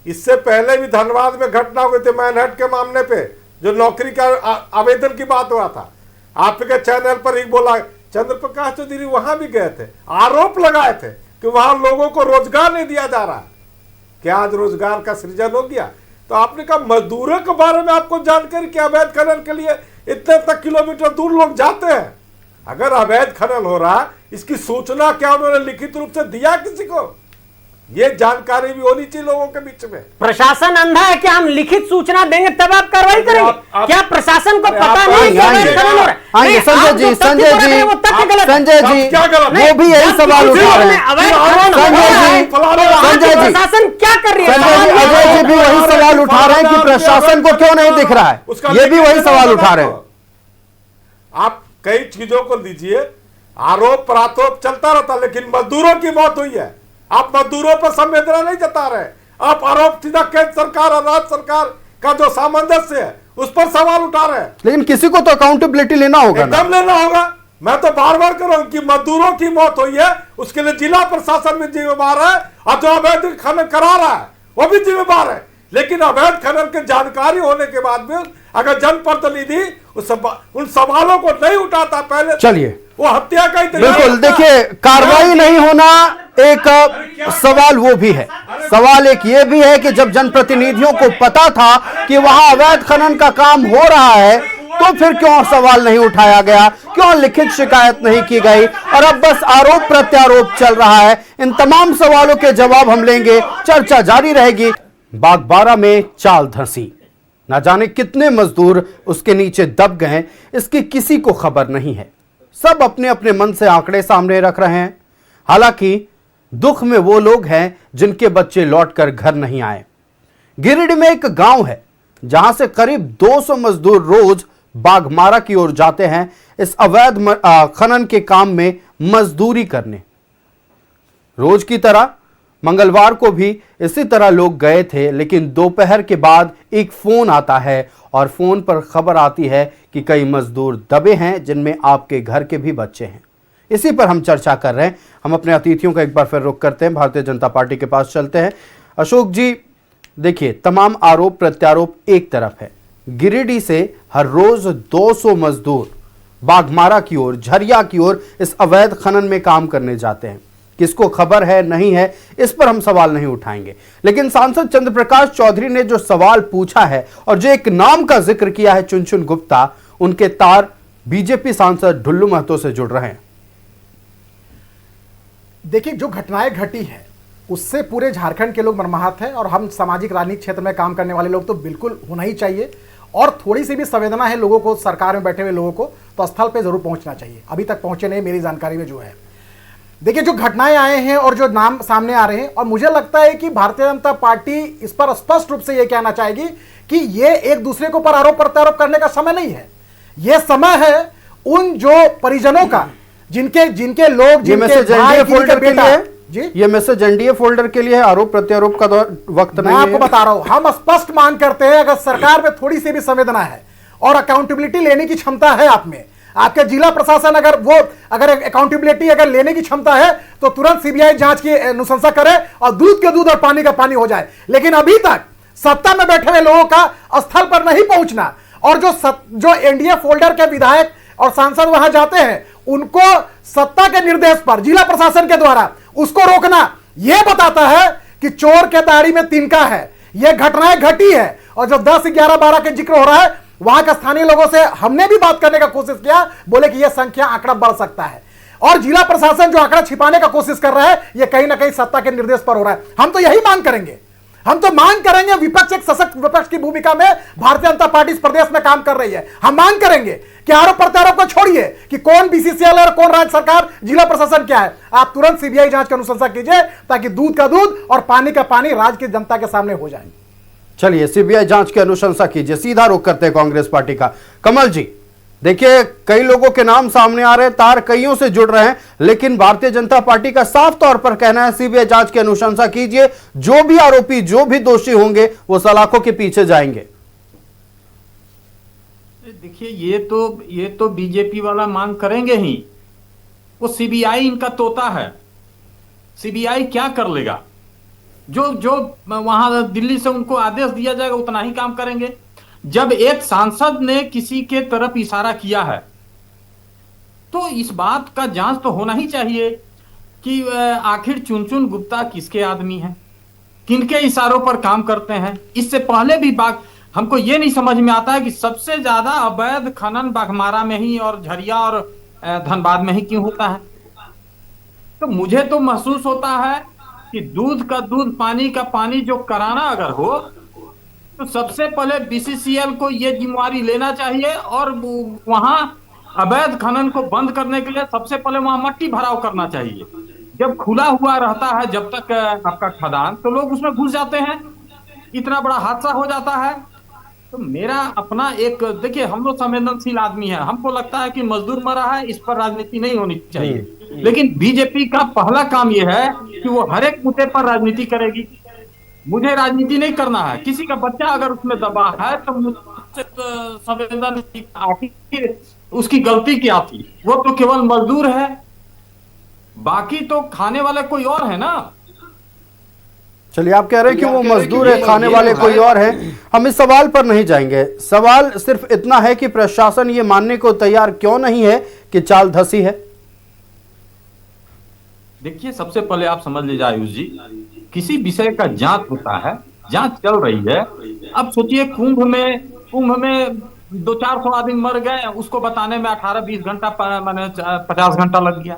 इससे पहले भी धनबाद में घटना हुई थी मैनहट्ट के मामले पे, जो नौकरी का आवेदन की बात हुआ था। आपके चैनल पर ही बोला, चंद्रप्रकाश चौधरी वहां भी गए थे, आरोप लगाए थे कि वहां लोगों को रोजगार नहीं दिया जा रहा है। क्या आज रोजगार का सृजन हो गया? तो आपने कहा मजदूरों के बारे में आपको जानकारी कि अवैध खनन के लिए इतने तक किलोमीटर दूर लोग जाते हैं। अगर अवैध खनन हो रहा है, इसकी सूचना क्या उन्होंने लिखित रूप से दिया किसी को? ये जानकारी भी होनी चाहिए लोगों के बीच में। प्रशासन अंधा है कि हम लिखित सूचना देंगे तब आप कार्रवाई करेंगे? क्या प्रशासन को पता नहीं कि अवैध खनन हो रहा है? संजय जी वो भी यही सवाल उठा रहे हैं। प्रशासन क्या कर रही है? अजय जी भी वही सवाल उठा रहे हैं कि प्रशासन को क्यों नहीं दिख रहा है, ये भी वही सवाल उठा रहे हैं। आप कई चीजों को लीजिए, आरोप प्रत्यारोप चलता रहता, लेकिन मजदूरों की मौत हुई है, आप मजदूरों पर संवेदना नहीं जता रहे। आप आरोप सीधा केंद्र सरकार और राज्य सरकार का जो सामंजस्य है उस पर सवाल उठा रहे हैं। लेकिन किसी को तो अकाउंटेबिलिटी लेना होगा, एकदम लेना होगा। मैं तो बार बार कह रहा हूं कि मजदूरों की मौत हुई है, उसके लिए जिला प्रशासन भी जिम्मेवार है और जो अवैध खनन करा रहा है वो भी जिम्मेवार है। लेकिन अवैध खनन की जानकारी होने के बाद भी अगर जनप्रतिनिधि उन सवालों को नहीं उठाता, पहले चलिए वो हत्या का बिल्कुल, देखिए कार्रवाई नहीं होना एक सवाल वो भी है। सवाल एक ये भी है कि जब जनप्रतिनिधियों को पता था कि वहां अवैध खनन का काम हो रहा है, तो फिर क्यों सवाल नहीं उठाया गया, क्यों लिखित शिकायत नहीं की गई, और अब बस आरोप प्रत्यारोप चल रहा है। इन तमाम सवालों के जवाब हम लेंगे, चर्चा जारी रहेगी। बागबारा में चाल धंसी, ना जाने कितने मजदूर उसके नीचे दब गए, इसकी किसी को खबर नहीं है। सब अपने अपने मन से आंकड़े सामने रख रहे हैं। हालांकि दुख में वो लोग हैं जिनके बच्चे लौटकर घर नहीं आए। गिरिडीह में एक गांव है जहां से करीब 200 मजदूर रोज बाघमारा की ओर जाते हैं इस अवैध खनन के काम में मजदूरी करने। रोज की तरह मंगलवार को भी इसी तरह लोग गए थे, लेकिन दोपहर के बाद एक फोन आता है और फोन पर खबर आती है कि कई मजदूर दबे हैं, जिनमें आपके घर के भी बच्चे हैं। इसी पर हम चर्चा कर रहे हैं। हम अपने अतिथियों का एक बार फिर रुख करते हैं, भारतीय जनता पार्टी के पास चलते हैं। अशोक जी, देखिए तमाम आरोप प्रत्यारोप एक तरफ है, गिरिडीह से हर रोज 200 मजदूर बाघमारा की ओर, झरिया की ओर इस अवैध खनन में काम करने जाते हैं। किसको खबर है नहीं है, इस पर हम सवाल नहीं उठाएंगे, लेकिन सांसद चंद्रप्रकाश चौधरी ने जो सवाल पूछा है और जो एक नाम का जिक्र किया है, चुनचुन गुप्ता, उनके तार बीजेपी सांसद दुल्लू महतो से जुड़ रहे हैं। देखिए, जो घटनाएं घटी है उससे पूरे झारखंड के लोग मर्माहत हैं, और हम सामाजिक राजनीतिक क्षेत्र में काम करने वाले लोग तो बिल्कुल होना ही चाहिए, और थोड़ी सी भी संवेदना है लोगों को, सरकार में बैठे हुए लोगों को, तो स्थल पे जरूर पहुंचना चाहिए। अभी तक पहुंचे नहीं मेरी जानकारी में जो है। देखिए, जो घटनाएं आए हैं और जो नाम सामने आ रहे हैं, और मुझे लगता है कि भारतीय जनता पार्टी इस पर स्पष्ट रूप से यह कहना चाहेगी कि ये एक दूसरे के ऊपर आरोप प्रत्यारोप करने का समय नहीं है। यह समय है उन जो परिजनों का, जिनके लोग, जिनके भाई, जिनके बेटा, जी ये मैसेज एनडीए फोल्डर के लिए है, आरोप प्रत्यारोप का वक्त नहीं है। मैं आपको बता रहा हूं, हम स्पष्ट मांग करते हैं, अगर सरकार में थोड़ी सी भी संवेदना है और अकाउंटेबिलिटी लेने की क्षमता है आप में, आपके जिला प्रशासन अगर अकाउंटेबिलिटी अगर लेने की क्षमता है, तो तुरंत सीबीआई जांच की अनुशंसा करे और दूध के दूध और पानी का पानी हो जाए। लेकिन अभी तक सत्ता में बैठे हुए लोगों का स्थल पर नहीं पहुंचना, और जो एनडीए फोल्डर के विधायक और सांसद वहां जाते हैं, उनको सत्ता के निर्देश पर जिला प्रशासन के द्वारा उसको रोकना यह बताता है कि चोर के दाढ़ी में तिनका है। यह घटनाएं घटी है और जो 10, 11, 12 के जिक्र हो रहा है, वहां के स्थानीय लोगों से हमने भी बात करने का कोशिश किया, बोले कि यह संख्या आंकड़ा बढ़ सकता है और जिला प्रशासन जो आंकड़ा छिपाने का कोशिश कर रहा है, यह कहीं ना कहीं सत्ता के निर्देश पर हो रहा है। हम तो यही मांग करेंगे, हम तो मांग करेंगे, विपक्ष एक सशक्त विपक्ष की भूमिका में भारतीय जनता पार्टी इस प्रदेश में काम कर रही है। हम मांग करेंगे कि आरोप प्रत्यारोप को छोड़िए कि कौन बीसीसीएल और कौन राज्य सरकार, जिला प्रशासन क्या है। आप तुरंत सीबीआई जांच की अनुशंसा कीजिए ताकि दूध का दूध और पानी का पानी राज्य की जनता के सामने हो जाए। चलिए, सीबीआई जांच की अनुशंसा कीजिए। सीधा रुख करते हैं कांग्रेस पार्टी का। कमल जी, देखिए कई लोगों के नाम सामने आ रहे हैं, तार कईयों से जुड़ रहे हैं, लेकिन भारतीय जनता पार्टी का साफ तौर पर कहना है सीबीआई जांच की अनुशंसा कीजिए, जो भी आरोपी, जो भी दोषी होंगे वो सलाखों के पीछे जाएंगे। देखिए, ये तो बीजेपी वाला मांग करेंगे ही। वो सीबीआई इनका तोता है। सीबीआई क्या कर लेगा? जो वहां दिल्ली से उनको आदेश दिया जाएगा उतना ही काम करेंगे। जब एक सांसद ने किसी के तरफ इशारा किया है तो इस बात का जांच तो होना ही चाहिए कि आखिर चुनचुन गुप्ता किसके आदमी हैं, किनके इशारों पर काम करते हैं। इससे पहले भी बात हमको ये नहीं समझ में आता है कि सबसे ज्यादा अवैध खनन बाघमारा में ही और झरिया और धनबाद में ही क्यों होता है। तो मुझे तो महसूस होता है कि दूध का दूध, पानी का पानी जो कराना अगर हो तो सबसे पहले बीसीसीएल को यह जिम्मेवारी लेना चाहिए और वहां अवैध खनन को बंद करने के लिए सबसे पहले वहां मट्टी भराव करना चाहिए। जब खुला हुआ रहता है जब तक आपका खदान, तो लोग उसमें घुस जाते हैं, इतना बड़ा हादसा हो जाता है। तो मेरा अपना एक, देखिए हम लोग संवेदनशील आदमी है, हमको लगता है कि मजदूर मरा है, इस पर राजनीति नहीं होनी चाहिए। लेकिन बीजेपी का पहला काम यह है कि वो हर एक मुद्दे पर राजनीति करेगी। मुझे राजनीति नहीं करना है। किसी का बच्चा अगर उसमें दबा है तो मुझसे संवेदनशील, आखिर उसकी गलती क्या थी? वो तो केवल मजदूर है, बाकी तो खाने वाले कोई और है ना। चलिए, आप कह रहे हैं कि वो मजदूर है, खाने वाले कोई और है। हम इस सवाल पर नहीं जाएंगे। सवाल सिर्फ इतना है कि प्रशासन ये मानने को तैयार क्यों नहीं है कि चाल धसी है। देखिए, सबसे पहले आप समझ लीजिए आयुष जी, किसी विषय का जांच होता है, जांच चल रही है। अब सोचिए कुंभ में 200-400 आदमी मर गए, उसको बताने में 18-20 घंटा, मैंने 50 घंटा लग गया।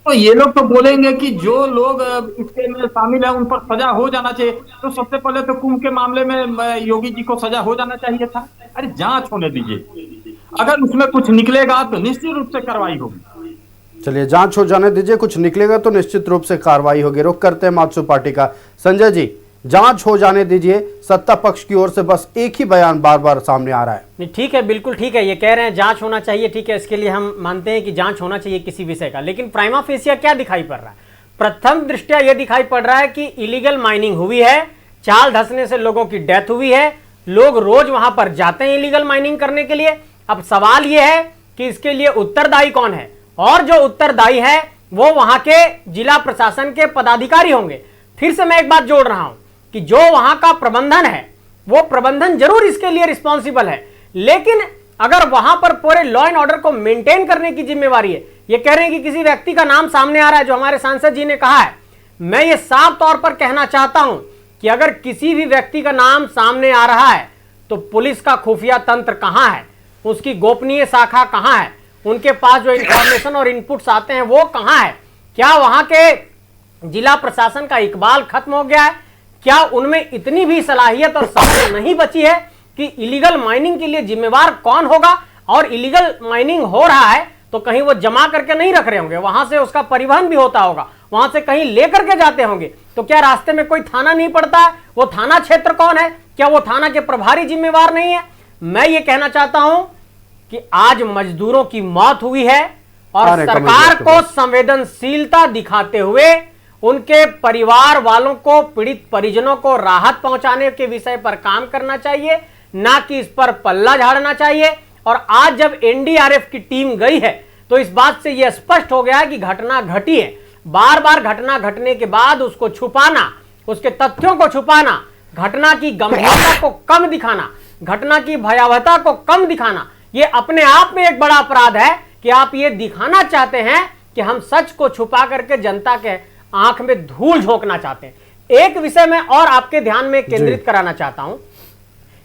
तो ये लोग तो बोलेंगे कि जो लोग इसके में शामिल है उन पर सजा हो जाना चाहिए। तो सबसे पहले तो कुंभ के मामले में योगी जी को सजा हो जाना चाहिए था। अरे जांच होने दीजिए, अगर उसमें कुछ निकलेगा तो निश्चित रूप से कार्रवाई होगी। चलिए, जांच हो जाने दीजिए, कुछ निकलेगा तो निश्चित रूप से कार्रवाई होगी। रुख करते हैं मार्क्सवादी पार्टी का। संजय जी, जांच हो जाने दीजिए, सत्ता पक्ष की ओर से बस एक ही बयान बार बार सामने आ रहा है। नहीं, ठीक है, बिल्कुल ठीक है, ये कह रहे हैं जांच होना चाहिए, ठीक है, इसके लिए हम मानते हैं कि जांच होना चाहिए किसी विषय का। लेकिन प्राइमा फेसिया क्या दिखाई पड़ रहा है? प्रथम दृष्टया यह दिखाई पड़ रहा है कि इलीगल माइनिंग हुई है, चाल धंसने से लोगों की डेथ हुई है, लोग रोज वहां पर जाते हैं इलीगल माइनिंग करने के लिए। अब सवाल यह है कि इसके लिए उत्तरदायी कौन है, और जो उत्तरदायी है वो वहां के जिला प्रशासन के पदाधिकारी होंगे। फिर से मैं एक बात जोड़ रहा हूं कि जो वहां का प्रबंधन है वो प्रबंधन जरूर इसके लिए रिस्पॉन्सिबल है, लेकिन अगर वहां पर पूरे लॉ एंड ऑर्डर को मेंटेन करने की जिम्मेवारी है। ये कह रहे हैं कि किसी व्यक्ति का नाम सामने आ रहा है, जो हमारे सांसद जी ने कहा है। मैं ये साफ तौर पर कहना चाहता हूं कि अगर किसी भी व्यक्ति का नाम सामने आ रहा है तो पुलिस का खुफिया तंत्र कहां है, उसकी गोपनीय शाखा कहां है, उनके पास जो इंफॉर्मेशन और इनपुट्स आते हैं वो कहां है? क्या वहां के जिला प्रशासन का इकबाल खत्म हो गया है? क्या उनमें इतनी भी सलाहियत और समझ नहीं बची है कि इलीगल माइनिंग के लिए जिम्मेवार कौन होगा? और इलीगल माइनिंग हो रहा है तो कहीं वो जमा करके नहीं रख रहे होंगे, वहां से उसका परिवहन भी होता होगा, वहां से कहीं लेकर के जाते होंगे। तो क्या रास्ते में कोई थाना नहीं पड़ता है? वो थाना क्षेत्र कौन है? क्या वो थाना के प्रभारी जिम्मेवार नहीं है? मैं ये कहना चाहता हूं कि आज मजदूरों की मौत हुई है और सरकार को संवेदनशीलता दिखाते हुए उनके परिवार वालों को, पीड़ित परिजनों को राहत पहुंचाने के विषय पर काम करना चाहिए, ना कि इस पर पल्ला झाड़ना चाहिए। और आज जब एनडीआरएफ की टीम गई है तो इस बात से यह स्पष्ट हो गया है कि घटना घटी है। बार बार घटना घटने के बाद उसको छुपाना, उसके तथ्यों को छुपाना, घटना की गंभीरता को कम दिखाना, घटना की भयावहता को कम दिखाना, यह अपने आप में एक बड़ा अपराध है कि आप ये दिखाना चाहते हैं कि हम सच को छुपा करके जनता के आंख में धूल झोंकना चाहते हैं। एक विषय में और आपके ध्यान में केंद्रित कराना चाहता हूं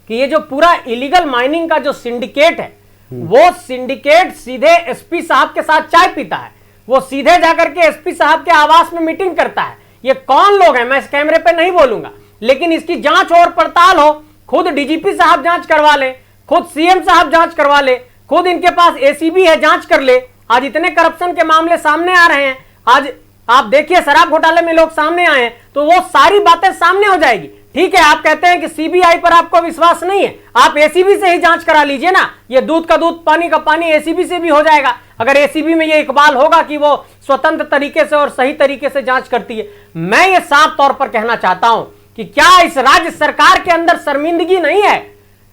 कि ये जो पूरा इलीगल माइनिंग का जो सिंडिकेट है, वो सिंडिकेट सीधे एसपी साहब के साथ चाय पीता है, वो सीधे जाकर के एसपी साहब के आवास में मीटिंग करता है। ये कौन लोग हैं मैं इस कैमरे पे नहीं बोलूंगा, लेकिन इसकी जांच और पड़ताल हो, खुद डीजीपी साहब जांच करवा ले, खुद सीएम साहब जांच करवा ले, खुद इनके पास एसीबी है जांच कर ले। आज इतने करप्शन के मामले सामने आ रहे हैं, आज आप देखिए शराब घोटाले में लोग सामने आए हैं, तो वो सारी बातें सामने हो जाएगी। ठीक है, आप कहते हैं कि सीबीआई पर आपको विश्वास नहीं है, आप एसीबी से ही जांच करा लीजिए ना, ये दूध का दूध पानी का पानी एसीबी से भी हो जाएगा। अगर एसीबी में ये इकबाल होगा कि वो स्वतंत्र तरीके से और सही तरीके से जांच करती है। मैं ये साफ तौर पर कहना चाहता हूं कि क्या इस राज्य सरकार के अंदर शर्मिंदगी नहीं है?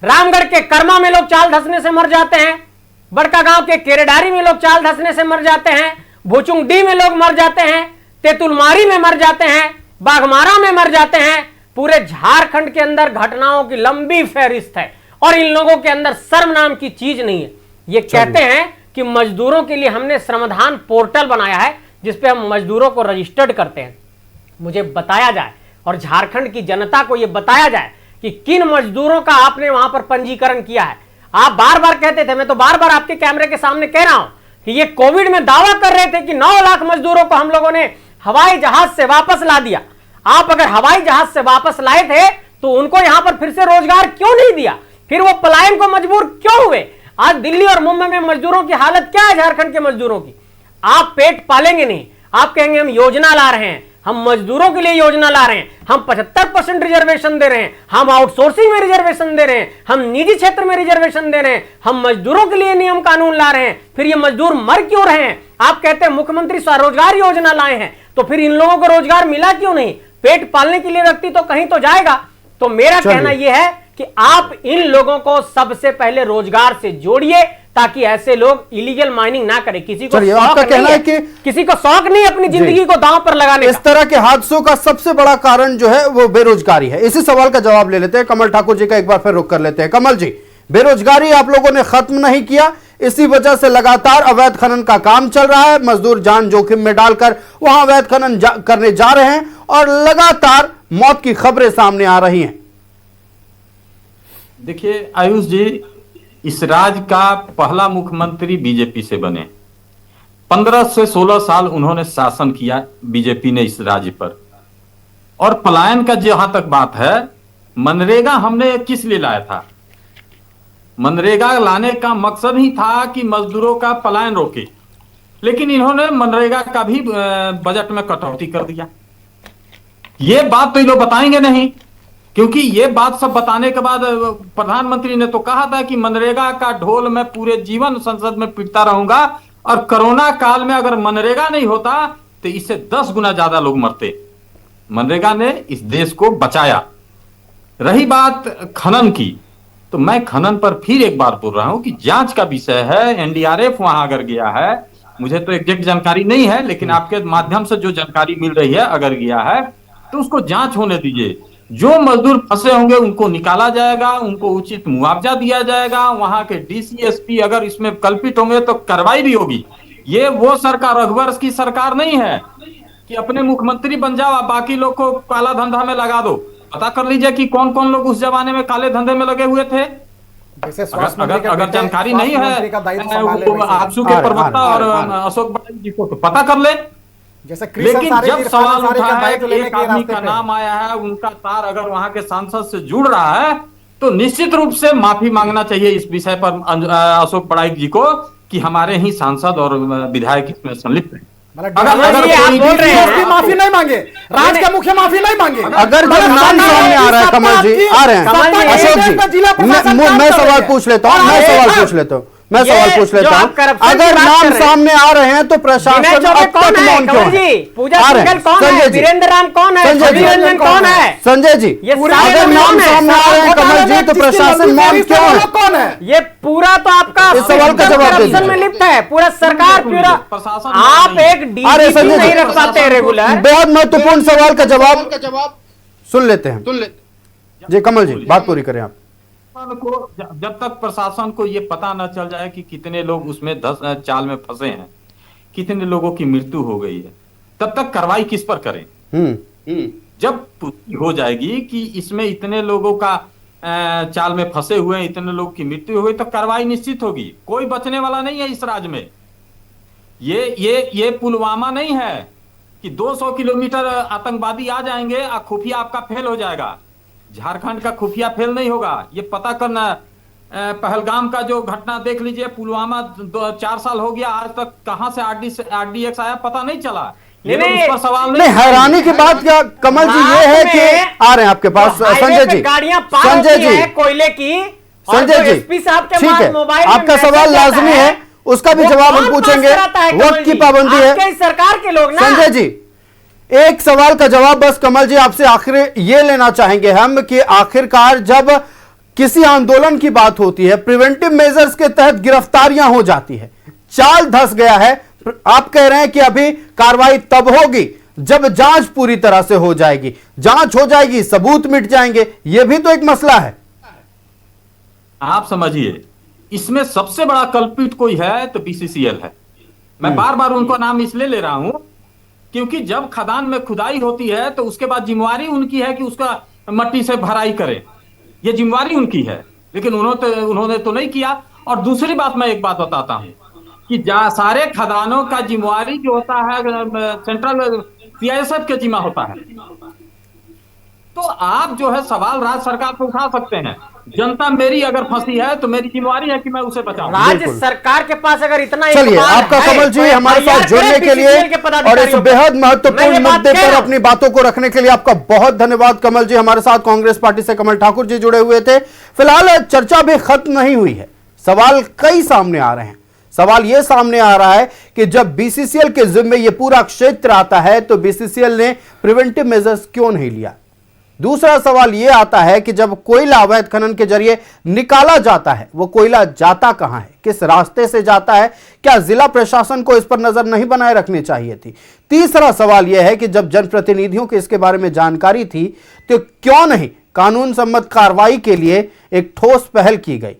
रामगढ़ के कर्मा में लोग चाल धंसने से मर जाते हैं, बड़का गांव के केरेडारी में लोग चाल धंसने से मर जाते हैं, भुचुंगडी में लोग मर जाते हैं, तेतुलमारी में मर जाते हैं, बाघमारा में मर जाते हैं। पूरे झारखंड के अंदर घटनाओं की लंबी फहरिस्त है और इन लोगों के अंदर शर्म नाम की चीज नहीं है। ये कहते हैं कि मजदूरों के लिए हमने श्रमदान पोर्टल बनाया है जिसपे हम मजदूरों को रजिस्टर्ड करते हैं। मुझे बताया जाए और झारखंड की जनता को यह बताया जाए कि किन मजदूरों का आपने वहां पर पंजीकरण किया है। आप बार बार कहते थे, मैं तो बार बार आपके कैमरे के सामने कह रहा हूं कि ये कोविड में दावा कर रहे थे कि 9 लाख मजदूरों को हम लोगों ने हवाई जहाज से वापस ला दिया। आप अगर हवाई जहाज से वापस लाए थे तो उनको यहां पर फिर से रोजगार क्यों नहीं दिया? फिर वो पलायन को मजबूर क्यों हुए? आज दिल्ली और मुंबई में मजदूरों की हालत क्या है? झारखंड के मजदूरों की आप पेट पालेंगे नहीं, आप कहेंगे हम योजना ला रहे हैं, हम मजदूरों के लिए योजना ला रहे हैं, हम 75% रिजर्वेशन दे रहे हैं, हम आउटसोर्सिंग में रिजर्वेशन दे रहे हैं, हम निजी क्षेत्र में रिजर्वेशन दे रहे हैं, हम मजदूरों के लिए नियम कानून ला रहे हैं। फिर ये मजदूर मर क्यों रहे हैं? आप कहते हैं मुख्यमंत्री स्वरोजगार योजना लाए हैं, तो फिर इन लोगों को रोजगार मिला क्यों नहीं? पेट पालने के लिए व्यक्ति तो कहीं तो जाएगा। तो मेरा कहना यह है कि आप इन लोगों को सबसे पहले रोजगार से जोड़िए ताकि ऐसे लोग इलीगल माइनिंग ना करें। किसी को आपका कहना है कि किसी को शौक नहीं अपनी जिंदगी को दांव पर लगाने इस तरह के हादसों का सबसे बड़ा कारण जो है वो बेरोजगारी है। इसी सवाल का जवाब ले लेते हैं कमल ठाकुर जी का, एक बार फिर रुक कर लेते हैं। कमल जी, बेरोजगारी आप लोगों ने खत्म नहीं किया, इसी वजह से लगातार अवैध खनन का काम चल रहा है। मजदूर जान जोखिम में डालकर वहां अवैध खनन करने जा रहे हैं और लगातार मौत की खबरें सामने आ रही हैं। देखिए आयुष जी, इस राज्य का पहला मुख्यमंत्री बीजेपी से बने। 15 से 16 साल उन्होंने शासन किया बीजेपी ने इस राज्य पर। और पलायन का जहां तक बात है, मनरेगा हमने किस लिए लाया था? मनरेगा लाने का मकसद ही था कि मजदूरों का पलायन रोके, लेकिन इन्होंने मनरेगा का भी बजट में कटौती कर दिया। ये बात तो ये लोग बताएंगे नहीं, क्योंकि ये बात सब बताने के बाद प्रधानमंत्री ने तो कहा था कि मनरेगा का ढोल मैं पूरे जीवन संसद में पीटता रहूंगा, और कोरोना काल में अगर मनरेगा नहीं होता तो इससे 10 गुना ज्यादा लोग मरते। मनरेगा ने इस देश को बचाया। रही बात खनन की, तो मैं खनन पर फिर एक बार बोल रहा हूं कि जांच का विषय है। एनडीआरएफ वहां अगर गया है, मुझे तो एग्जैक्ट जानकारी नहीं है, लेकिन आपके माध्यम से जो जानकारी मिल रही है, अगर गया है तो उसको जांच होने दीजिए। जो मजदूर फंसे होंगे उनको निकाला जाएगा, उनको उचित मुआवजा दिया जाएगा। वहां के डीसीएसपी अगर इसमें कल्पित होंगे तो कार्रवाई भी होगी। ये वो सरकार रघुवंश की सरकार नहीं है कि अपने मुख्यमंत्री बन जाओ, बाकी लोग को काला धंधा में लगा दो। पता कर लीजिए कि कौन कौन लोग उस जमाने में काले धंधे में लगे हुए थे। अगर जानकारी नहीं है आजसू के प्रवक्ता और अशोक बड़ाई जी को, तो पता कर ले। लेकिन जब सवाल उठा है कि एक आदमी का नाम आया है, उनका तार अगर वहां के सांसद से जुड़ रहा है, तो निश्चित रूप से माफी मांगना चाहिए इस विषय पर अशोक बड़ाई जी को कि हमारे ही सांसद और विधायक इसमें संलिप्त हैं। अगर माफी नहीं मांगे, राज्य के मुख्य माफी नहीं मांगे, अगर जब नाम सामने आ रहा है, कमल जी आ रहे हैं, अशोक जी मैं सवाल पूछ लेता हूँ, अगर नाम सामने आ रहे हैं तो प्रशासन अब तक मौन क्यों है? वीरेंद्र राम कौन है? रंजन कौन है? संजय जी, अगर नाम सामने आ रहे हैं कमल जी तो प्रशासन मौन क्यों है? कौन है? ये पूरा तो आपका इस सवाल का जवाब दीजिए। में लिप्त है पूरा सरकार, पूरा आप एक डीजीपी नहीं रख पाते रेगुलर। बहुत महत्वपूर्ण सवाल का जवाब सुन लेते हैं जी। कमल जी बात पूरी करें आप। जब तक प्रशासन को ये पता न चल जाए कि कितने लोग उसमें चाल में फंसे हैं, कितने लोगों की मृत्यु हो गई है, तब तक कार्रवाई किस पर करें? जब पुष्टि हो जाएगी कि इसमें इतने लोगों का चाल में फंसे हुए हैं, इतने लोगों की मृत्यु हो गई, तो कार्रवाई निश्चित होगी। कोई बचने वाला नहीं है इस राज्य में। ये पुलवामा नहीं है कि 200 किलोमीटर आतंकवादी आ जाएंगे और खुफिया आपका फेल हो जाएगा। झारखंड का खुफिया फेल नहीं होगा। ये पता करना, पहलगाम का जो घटना देख लीजिए, पुलवामा 4 साल हो गया, आज तक कहां से RDX आया पता नहीं चला। लेकिन उस पर सवाल नहीं, हैरानी की बात क्या कमल जी ये है कि आ रहे हैं आपके पास संजय जी, कोयले की, संजय जी ठीक है, आपका सवाल लाजमी है, उसका भी जवाब हम पूछेंगे, वक्त की पाबंदी है। सरकार के लोग ना संजय जी एक सवाल का जवाब बस कमल जी आपसे आखिर ये लेना चाहेंगे हम कि आखिरकार जब किसी आंदोलन की बात होती है, प्रिवेंटिव मेजर्स के तहत गिरफ्तारियां हो जाती है, चाल धंस गया है, आप कह रहे हैं कि अभी कार्रवाई तब होगी जब जांच पूरी तरह से हो जाएगी, जांच हो जाएगी, सबूत मिट जाएंगे, यह भी तो एक मसला है। आप समझिए, इसमें सबसे बड़ा कल्पित कोई है तो BCCL है। मैं बार बार उनको नाम इसलिए ले रहा हूं क्योंकि जब खदान में खुदाई होती है तो उसके बाद जिम्मेवारी उनकी है कि उसका मट्टी से भराई करें, यह जिम्मेवारी उनकी है, लेकिन उन्होंने तो नहीं किया। और दूसरी बात, मैं एक बात बताता हूं कि सारे खदानों का जिम्मेवारी जो होता है सेंट्रल CISF के जिम्मा होता है। तो आप जो है सवाल राज्य सरकार को उठा सकते हैं। जनता मेरी अगर फंसी है तो मेरी जिम्मेवारी है कि मैं उसे बचाऊं। राज्य सरकार के पास अगर इतना, चलिए आपका कमल जी हमारे साथ जुड़ने के लिए और इस बेहद महत्वपूर्ण मुद्दे पर अपनी बातों को रखने के लिए आपका बहुत धन्यवाद कमल जी। हमारे साथ कांग्रेस पार्टी से कमल ठाकुर जी जुड़े हुए थे। फिलहाल चर्चा भी खत्म नहीं हुई है, सवाल कई सामने आ रहे हैं। सवाल यह सामने आ रहा है कि जब BCCL के जिम्मे यह पूरा क्षेत्र आता है तो BCCL ने प्रिवेंटिव मेजर्स क्यों नहीं लिया। दूसरा सवाल यह आता है कि जब कोयला अवैध खनन के जरिए निकाला जाता है, वो कोयला जाता कहां है, किस रास्ते से जाता है, क्या जिला प्रशासन को इस पर नजर नहीं बनाए रखनी चाहिए थी। तीसरा सवाल यह है कि जब जनप्रतिनिधियों को इसके बारे में जानकारी थी तो क्यों नहीं कानून सम्मत कार्रवाई के लिए एक ठोस पहल की गई।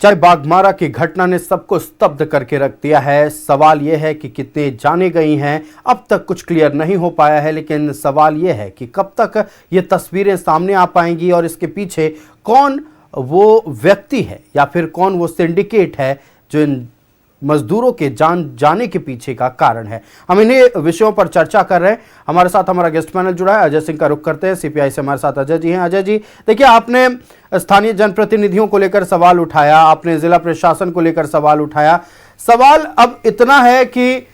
चाहे बाघमारा की घटना ने सबको स्तब्ध करके रख दिया है। सवाल यह है कि कितने जाने गई हैं, अब तक कुछ क्लियर नहीं हो पाया है, लेकिन सवाल यह है कि कब तक ये तस्वीरें सामने आ पाएंगी और इसके पीछे कौन वो व्यक्ति है या फिर कौन वो सिंडिकेट है जो इन मजदूरों के जाने के पीछे का कारण है। हम इन्हीं विषयों पर चर्चा कर रहे हैं। हमारे साथ हमारा गेस्ट पैनल जुड़ा है, अजय सिंह का रुख करते हैं। CPI से हमारे साथ अजय जी हैं। अजय जी देखिए, आपने स्थानीय जनप्रतिनिधियों को लेकर सवाल उठाया, आपने जिला प्रशासन को लेकर सवाल उठाया। सवाल अब इतना है कि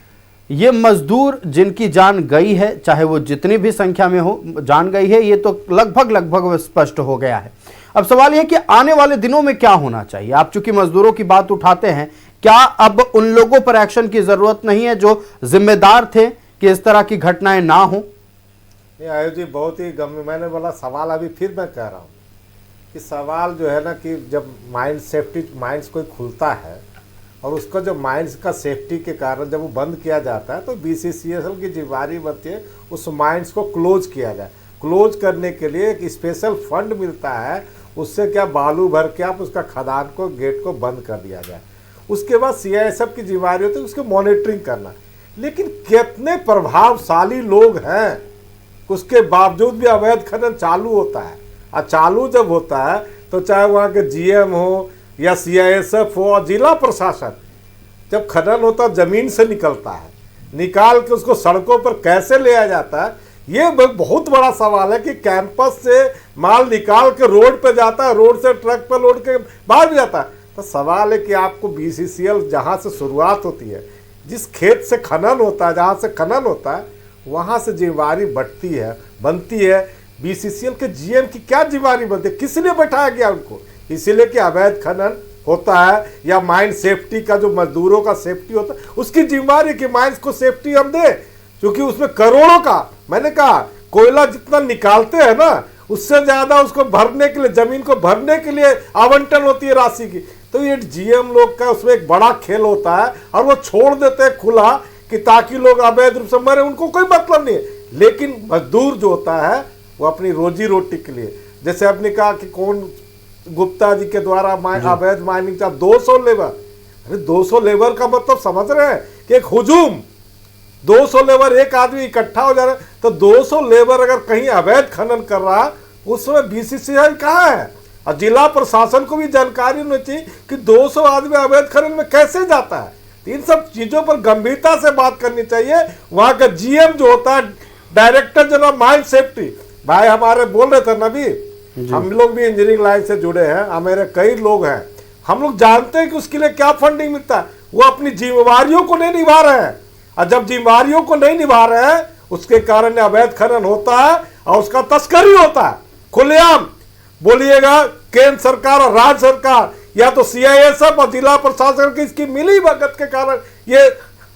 ये मजदूर जिनकी जान गई है, चाहे वो जितनी भी संख्या में हो, जान गई है, ये तो लगभग स्पष्ट हो गया है। अब सवाल यह कि आने वाले दिनों में क्या होना चाहिए। आप चूंकि मजदूरों की बात उठाते हैं, क्या अब उन लोगों पर एक्शन की जरूरत नहीं है जो जिम्मेदार थे कि इस तरह की घटनाएं ना हो। ये आयुष जी बहुत ही गंभीर, मैंने बोला सवाल अभी फिर मैं कह रहा हूँ कि सवाल जो है ना कि जब माइंस कोई खुलता है और उसका जो माइंस का सेफ्टी के कारण जब वो बंद किया जाता है तो BCCL की जिम्मेदारी बनती है उस माइंस को क्लोज किया जाए। क्लोज करने के लिए एक स्पेशल फंड मिलता है, उससे क्या बालू भर के आप उसका खदान को गेट को बंद कर दिया जाए। उसके बाद CISF की जिम्मेदारी होती है उसकी मॉनिटरिंग करना। लेकिन कितने प्रभावशाली लोग हैं, उसके बावजूद भी अवैध खनन चालू होता है। और चालू जब होता है तो चाहे वहाँ के GM हो या CISF हो और जिला प्रशासन, जब खनन होता है ज़मीन से निकलता है, निकाल के उसको सड़कों पर कैसे ले आया जाता है, ये बहुत बड़ा सवाल है कि कैंपस से माल निकाल के रोड पे जाता है, रोड से ट्रक पर लोड के बाहर भी जाता है। तो सवाल है कि आपको BCCL जहाँ से शुरुआत होती है, जिस खेत से खनन होता है, जहाँ से खनन होता है, वहाँ से जिम्मेवारी बनती है। BCCL के GM की क्या जिम्मेवारी बनती है, किस लिए बैठाया गया उनको, इसीलिए कि अवैध खनन होता है या माइन सेफ्टी का जो मजदूरों का सेफ्टी होता है उसकी जिम्मेवारी कि माइंस को सेफ्टी हम दें, क्योंकि उसमें करोड़ों का, मैंने कहा कोयला जितना निकालते हैं ना उससे ज्यादा उसको भरने के लिए, जमीन को भरने के लिए आवंटन होती है राशि की। तो ये GM लोग का उसमें एक बड़ा खेल होता है और वो छोड़ देते हैं खुला कि ताकि लोग अवैध रूप से मरे, उनको कोई मतलब नहीं है। लेकिन मजदूर जो होता है वो अपनी रोजी रोटी के लिए, जैसे आपने कहा कि कौन गुप्ता जी के द्वारा अवैध माइनिंग का 200 लेबर, अरे 200 लेबर का मतलब समझ रहे हैं कि एक हुजूम, 200 लेबर एक आदमी इकट्ठा हो जा रहा है, तो 200 लेबर अगर कहीं अवैध खनन कर रहा है उसमें बीसीसीआई कहाँ है? और जिला प्रशासन को भी जानकारी होनी चाहिए कि 200 आदमी अवैध खनन में कैसे जाता है। तो इन सब चीजों पर गंभीरता से बात करनी चाहिए। वहां का जीएम जो होता है, डायरेक्टर जनरल माइन सेफ्टी, भाई हमारे बोल रहे थे नबी, हम लोग भी इंजीनियरिंग लाइन से जुड़े हैं, हमारे कई लोग हैं, हम लोग जानते हैं कि उसके लिए क्या फंडिंग मिलता है। वो अपनी जिम्मेवारियों को नहीं निभा रहे हैं, और जब जिम्मेवारियों को नहीं निभा रहे हैं उसके कारण अवैध खनन होता है और उसका तस्करी होता है खुलेआम। बोलिएगा केंद्र सरकार और राज्य सरकार या तो सीआईएसएफ और जिला प्रशासन की इसकी मिली भगत के कारण ये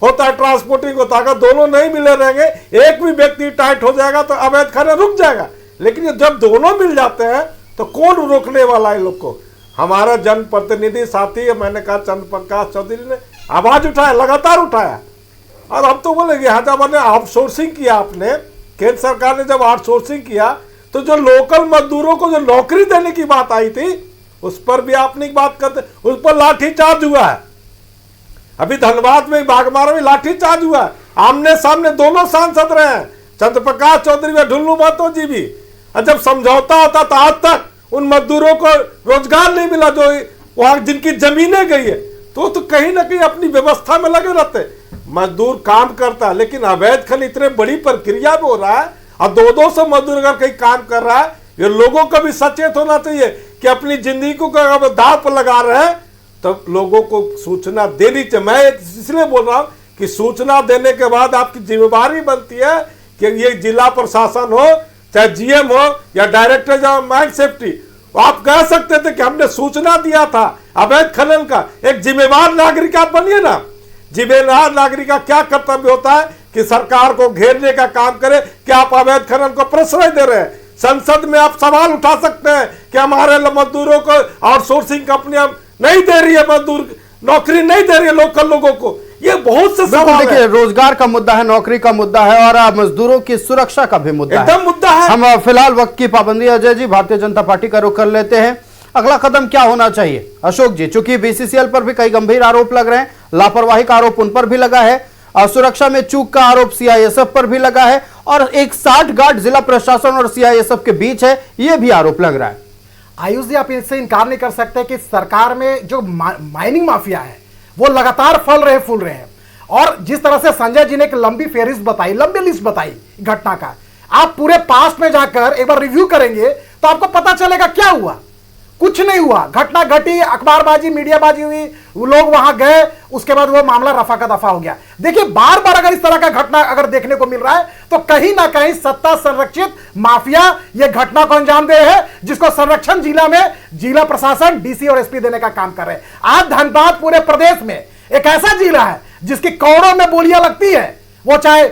होता है, ट्रांसपोर्टिंग होता है। अगर दोनों नहीं मिले रहेंगे, एक भी व्यक्ति टाइट हो जाएगा तो अवैध खनन रुक जाएगा। लेकिन जब दोनों मिल जाते हैं तो कौन रोकने वाला है लोग को? हमारा जनप्रतिनिधि साथी, मैंने कहा चंद्र प्रकाश चौधरी ने आवाज उठाया, लगातार उठाया, और अब तो बोलेंगे यहाँ जब आपने आउटसोर्सिंग किया, आपने केंद्र सरकार ने जब आउटसोर्सिंग किया तो जो लोकल मजदूरों को जो नौकरी देने की बात आई थी उस पर भी आपने बात करते, उस पर लाठीचार्ज हुआ है। अभी धनबाद में, बागमारा में लाठीचार्ज हुआ है, आमने सामने दोनों सांसद रहे हैं, चंद्र प्रकाश चौधरी व ढुल्लू महतो जी भी। और जब समझौता होता तो आज तक उन मजदूरों को रोजगार नहीं मिला जो वहां जिनकी जमीनें गई है, तो कहीं ना कहीं अपनी व्यवस्था में लगे रहते। मजदूर काम करता, लेकिन अवैध खनन इतने बड़ी प्रक्रिया में हो रहा है और 200 मजदूर अगर कहीं काम कर रहा है, ये लोगों को भी सचेत होना चाहिए कि अपनी जिंदगी को अगर दांव पर लगा रहे हैं तो लोगों को सूचना देनी चाहिए। मैं इसलिए बोल रहा हूं कि सूचना देने के बाद आपकी जिम्मेदारी बनती है कि ये जिला प्रशासन हो, चाहे जीएम हो या डायरेक्टर जनरल माइन सेफ्टी, आप कह सकते थे कि हमने सूचना दिया था अवैध खनन का। एक जिम्मेवार नागरिक आप बनिए ना। जिम्मेदार नागरिक का क्या कर्तव्य होता है कि सरकार को घेरने का काम करे कि आप अवैध खनन को प्रश्रय दे रहे हैं। संसद में आप सवाल उठा सकते हैं कि हमारे मजदूरों को आउटसोर्सिंग कंपनियां नहीं दे रही है, मजदूर नौकरी नहीं दे रही है लोकल लोगों को। ये बहुत से सवाल है। देखिए, रोजगार का मुद्दा है, नौकरी का मुद्दा है और मजदूरों की सुरक्षा का भी मुद्दा एकदम मुद्दा है। हम फिलहाल वक्त की पाबंदी, अजय जी, भारतीय जनता पार्टी का रुख कर लेते हैं। अगला कदम क्या होना चाहिए अशोक जी? चूंकि बीसीसीएल पर भी कई गंभीर आरोप लग रहे हैं, लापरवाही का आरोप उन पर भी लगा है, सुरक्षा में चूक का आरोप सीआईएसएफ पर भी लगा है, और एक साठगांठ जिला प्रशासन और सीआईएसएफ के बीच है, यह भी आरोप लग रहा है। आयुष जी, आप इससे इनकार नहीं कर सकते कि सरकार में जो माइनिंग माफिया है वो लगातार फूल रहे हैं। और जिस तरह से संजय जी ने एक लंबी फेहरिस्त बताई, लंबी लिस्ट बताई घटना का, आप पूरे पास्ट में जाकर एक बार रिव्यू करेंगे तो आपको पता चलेगा क्या हुआ। कुछ नहीं हुआ, घटना घटी, अखबारबाजी, मीडियाबाजी हुई, वो लोग वहां गए, उसके बाद वो मामला रफा का दफा हो गया। देखिए, बार बार अगर इस तरह का घटना अगर देखने को मिल रहा है तो कहीं ना कहीं सत्ता संरक्षित माफिया ये घटना को अंजाम दे है, जिसको संरक्षण जिला में जिला प्रशासन, डीसी और एसपी देने का काम कर रहे हैं। आज धनबाद पूरे प्रदेश में एक ऐसा जिला है जिसकी करोड़ों में बोलियां लगती है, वो चाहे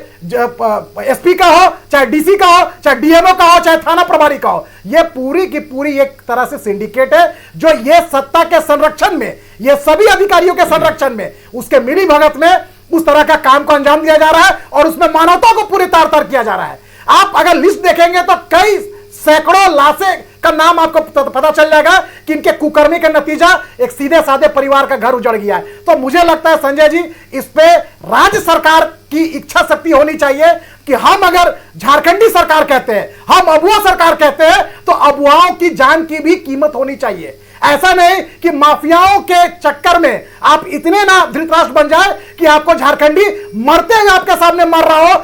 एसपी का हो, चाहे डीसी का हो, चाहे डीएमओ का हो, चाहे थाना प्रभारी का हो। ये पूरी की पूरी एक तरह से सिंडिकेट है जो ये सत्ता के संरक्षण में, ये सभी अधिकारियों के संरक्षण में, उसके मिली भगत में उस तरह का काम को अंजाम दिया जा रहा है और उसमें मानवता को पूरी तार तार किया जा रहा है। आप अगर लिस्ट देखेंगे तो कई सैकड़ों लाशें का नाम आपको पता चल जाएगा कि इनके कुकर्मी का नतीजा एक सीधे साधे परिवार का घर उजड़ गया है। तो मुझे लगता है संजय जी, इस पे राज्य सरकार की इच्छा शक्ति होनी चाहिए कि हम अगर झारखंडी सरकार कहते हैं, हम अबुआ सरकार कहते हैं, तो अबुआओं की जान की भी कीमत होनी चाहिए। ऐसा नहीं कि माफियाओं के चक्कर में आप इतने ना धृतराष्ट्र बन जाए कि आपको झारखंडी मरते हुए आपके सामने मर रहा हो,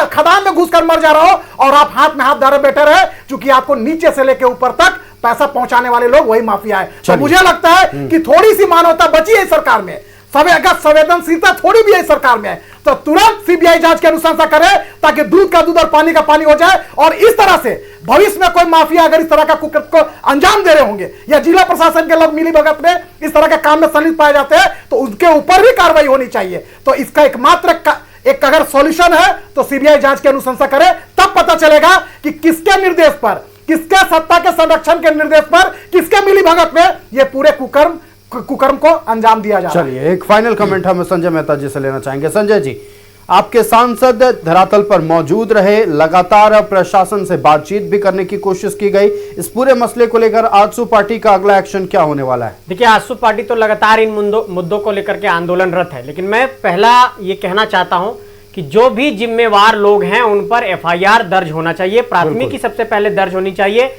खदान में घुसकर मर जा रहा हो और आप हाथ में हाथ धरे बैठे रहे, क्योंकि आपको नीचे से लेकर ऊपर तक पैसा पहुंचाने वाले लोग वही माफिया है। तो मुझे लगता है कि थोड़ी सी मानवता बची है सरकार में, अगर संवेदनशीलता थोड़ी भी है सरकार में, तो तुरंत सीबीआई जांच की अनुशंसा करे ताकि दूध का दूध और पानी का पानी हो जाए। और इस तरह से भविष्य में कोई माफिया अगर इस तरह का कुकृत्य को अंजाम दे रहे होंगे या जिला प्रशासन के लोग मिली भगत में इस तरह के काम में संलिप्त पाए जाते हैं तो उसके ऊपर भी कार्रवाई होनी चाहिए। तो इसका एकमात्र एक अगर सॉल्यूशन है तो सीबीआई जांच की अनुशंसा करे, तब पता चलेगा कि किसके निर्देश पर, किसके सत्ता के संरक्षण के निर्देश पर, किसके मिली भगत में ये पूरे कुकर्म को अंजाम दिया जा रहा है। चलिए, एक फाइनल कमेंट हम संजय मेहता जी से लेना चाहेंगे। संजय जी, आपके सांसद धरातल पर मौजूद रहे, लगातार प्रशासन से बातचीत भी करने की कोशिश की गई। इस पूरे मसले को लेकर आजसू पार्टी का अगला एक्शन क्या होने वाला है? देखिए, आजसू पार्टी तो लगातार इन मुद्दों को लेकर के आंदोलनरत है, लेकिन मैं पहला ये कहना चाहता हूं कि जो भी जिम्मेवार लोग हैं उन पर एफआईआर दर्ज होना चाहिए, प्राथमिकी सबसे पहले दर्ज होनी चाहिए।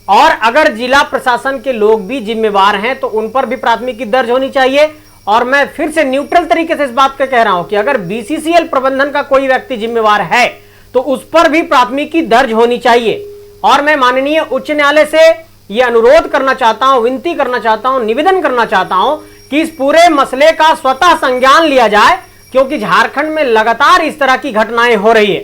और अगर जिला प्रशासन के लोग भी जिम्मेवार हैं तो उन पर भी प्राथमिकी दर्ज होनी चाहिए। और मैं फिर से न्यूट्रल तरीके से इस बात का कह रहा हूं कि अगर बीसीसीएल प्रबंधन का कोई व्यक्ति जिम्मेवार है तो उस पर भी प्राथमिकी दर्ज होनी चाहिए। और मैं माननीय उच्च न्यायालय से यह अनुरोध करना चाहता हूं, विनती करना चाहता हूं, निवेदन करना चाहता हूं कि इस पूरे मसले का स्वतः संज्ञान लिया जाए, क्योंकि झारखंड में लगातार इस तरह की घटनाएं हो रही है।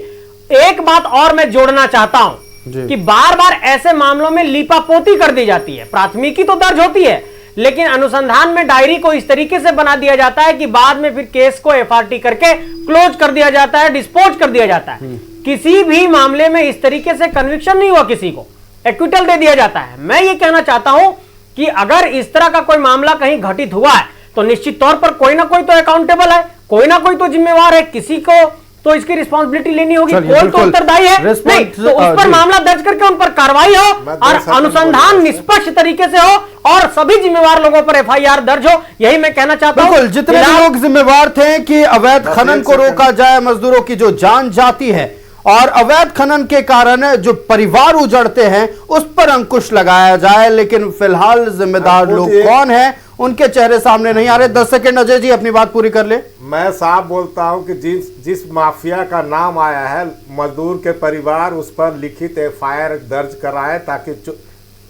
एक बात और मैं जोड़ना चाहता हूं कि बार बार ऐसे मामलों में लीपापोती कर दी जाती है। प्राथमिकी तो दर्ज होती है, लेकिन अनुसंधान में डायरी को इस तरीके से बना दिया जाता है कि बाद में फिर केस को एफआरटी करके क्लोज कर दिया जाता है, डिस्पोज कर दिया जाता है। किसी भी मामले में इस तरीके से कन्विक्शन नहीं हुआ, किसी को एक्विटल दे दिया जाता है। मैं ये कहना चाहता हूं कि अगर इस तरह का कोई मामला कहीं घटित हुआ है तो निश्चित तौर पर कोई ना कोई तो अकाउंटेबल है, कोई ना कोई तो जिम्मेवार है, किसी को तो इसकी रिस्पांसिबिलिटी लेनी होगी, कोई तो उत्तरदायी है। नहीं तो उस पर मामला दर्ज करके उन पर कार्रवाई हो और अनुसंधान निष्पक्ष तरीके से हो और सभी जिम्मेवार लोगों पर एफआईआर दर्ज हो, यही मैं कहना चाहता हूं। बिल्कुल, जितने लोग जिम्मेवार थे कि अवैध खनन को रोका जाए, मजदूरों की जो जान जाती है और अवैध खनन के कारण जो परिवार उजड़ते हैं उस पर अंकुश लगाया जाए, लेकिन फिलहाल जिम्मेदार लोग कौन हैं उनके चेहरे सामने नहीं आ रहे। 10 सेकंड अजय जी अपनी बात पूरी कर ले। मैं साफ बोलता हूं कि जिस माफिया का नाम आया है, मजदूर के परिवार उस पर लिखित एफआईआर दर्ज कराए, ताकि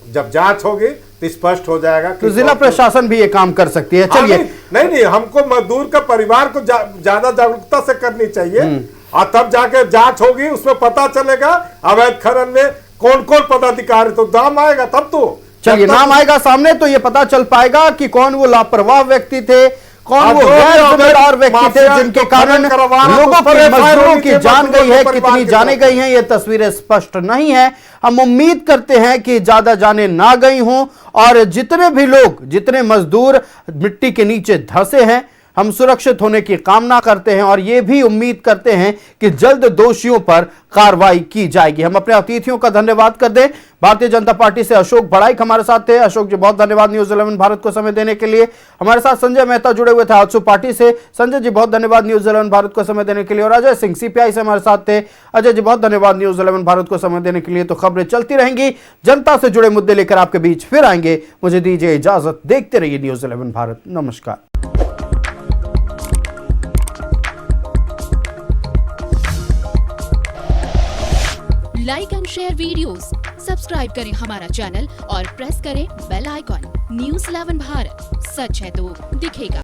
जब जांच होगी तो स्पष्ट हो जाएगा। तो जिला प्रशासन भी ये काम कर सकती है। चलिए, नहीं, हमको मजदूर के परिवार को ज्यादा जागरूकता से करनी चाहिए और तब जाके जांच होगी, उसमें पता चलेगा अवैध खनन में कौन कौन पदाधिकारी, तो दाम आएगा तब तो। चलिए, नाम आएगा सामने तो ये पता चल पाएगा कि कौन वो लापरवाह व्यक्ति थे, कौन वो गैर जिम्मेदार व्यक्ति थे जिनके कारण लोगों की, मजदूरों की जान गई है, कितनी जाने गई हैं ये तस्वीरें स्पष्ट नहीं है। हम उम्मीद करते हैं कि ज्यादा जाने ना गई हों और जितने भी लोग, जितने मजदूर मिट्टी के नीचे धंसे हैं, हम सुरक्षित होने की कामना करते हैं और ये भी उम्मीद करते हैं कि जल्द दोषियों पर कार्रवाई की जाएगी। हम अपने अतिथियों का धन्यवाद कर दें। भारतीय जनता पार्टी से अशोक बड़ाइक हमारे साथ थे। अशोक जी, बहुत धन्यवाद न्यूज़ 11 भारत को समय देने के लिए। हमारे साथ संजय मेहता जुड़े हुए थे आजसू पार्टी से। संजय जी, बहुत धन्यवाद न्यूज़ 11 भारत को समय देने के लिए। और अजय सिंह सीपीआई से हमारे साथ थे। अजय जी, बहुत धन्यवाद न्यूज़ 11 भारत को समय देने के लिए। तो खबरें चलती रहेंगी, जनता से जुड़े मुद्दे लेकर आपके बीच फिर आएंगे। मुझे दीजिए इजाजत, देखते रहिए न्यूज़ 11 भारत। नमस्कार। Like and share videos, subscribe करें हमारा चैनल और प्रेस करें बेल आइकॉन। न्यूज़ 11 भारत, सच है तो दिखेगा।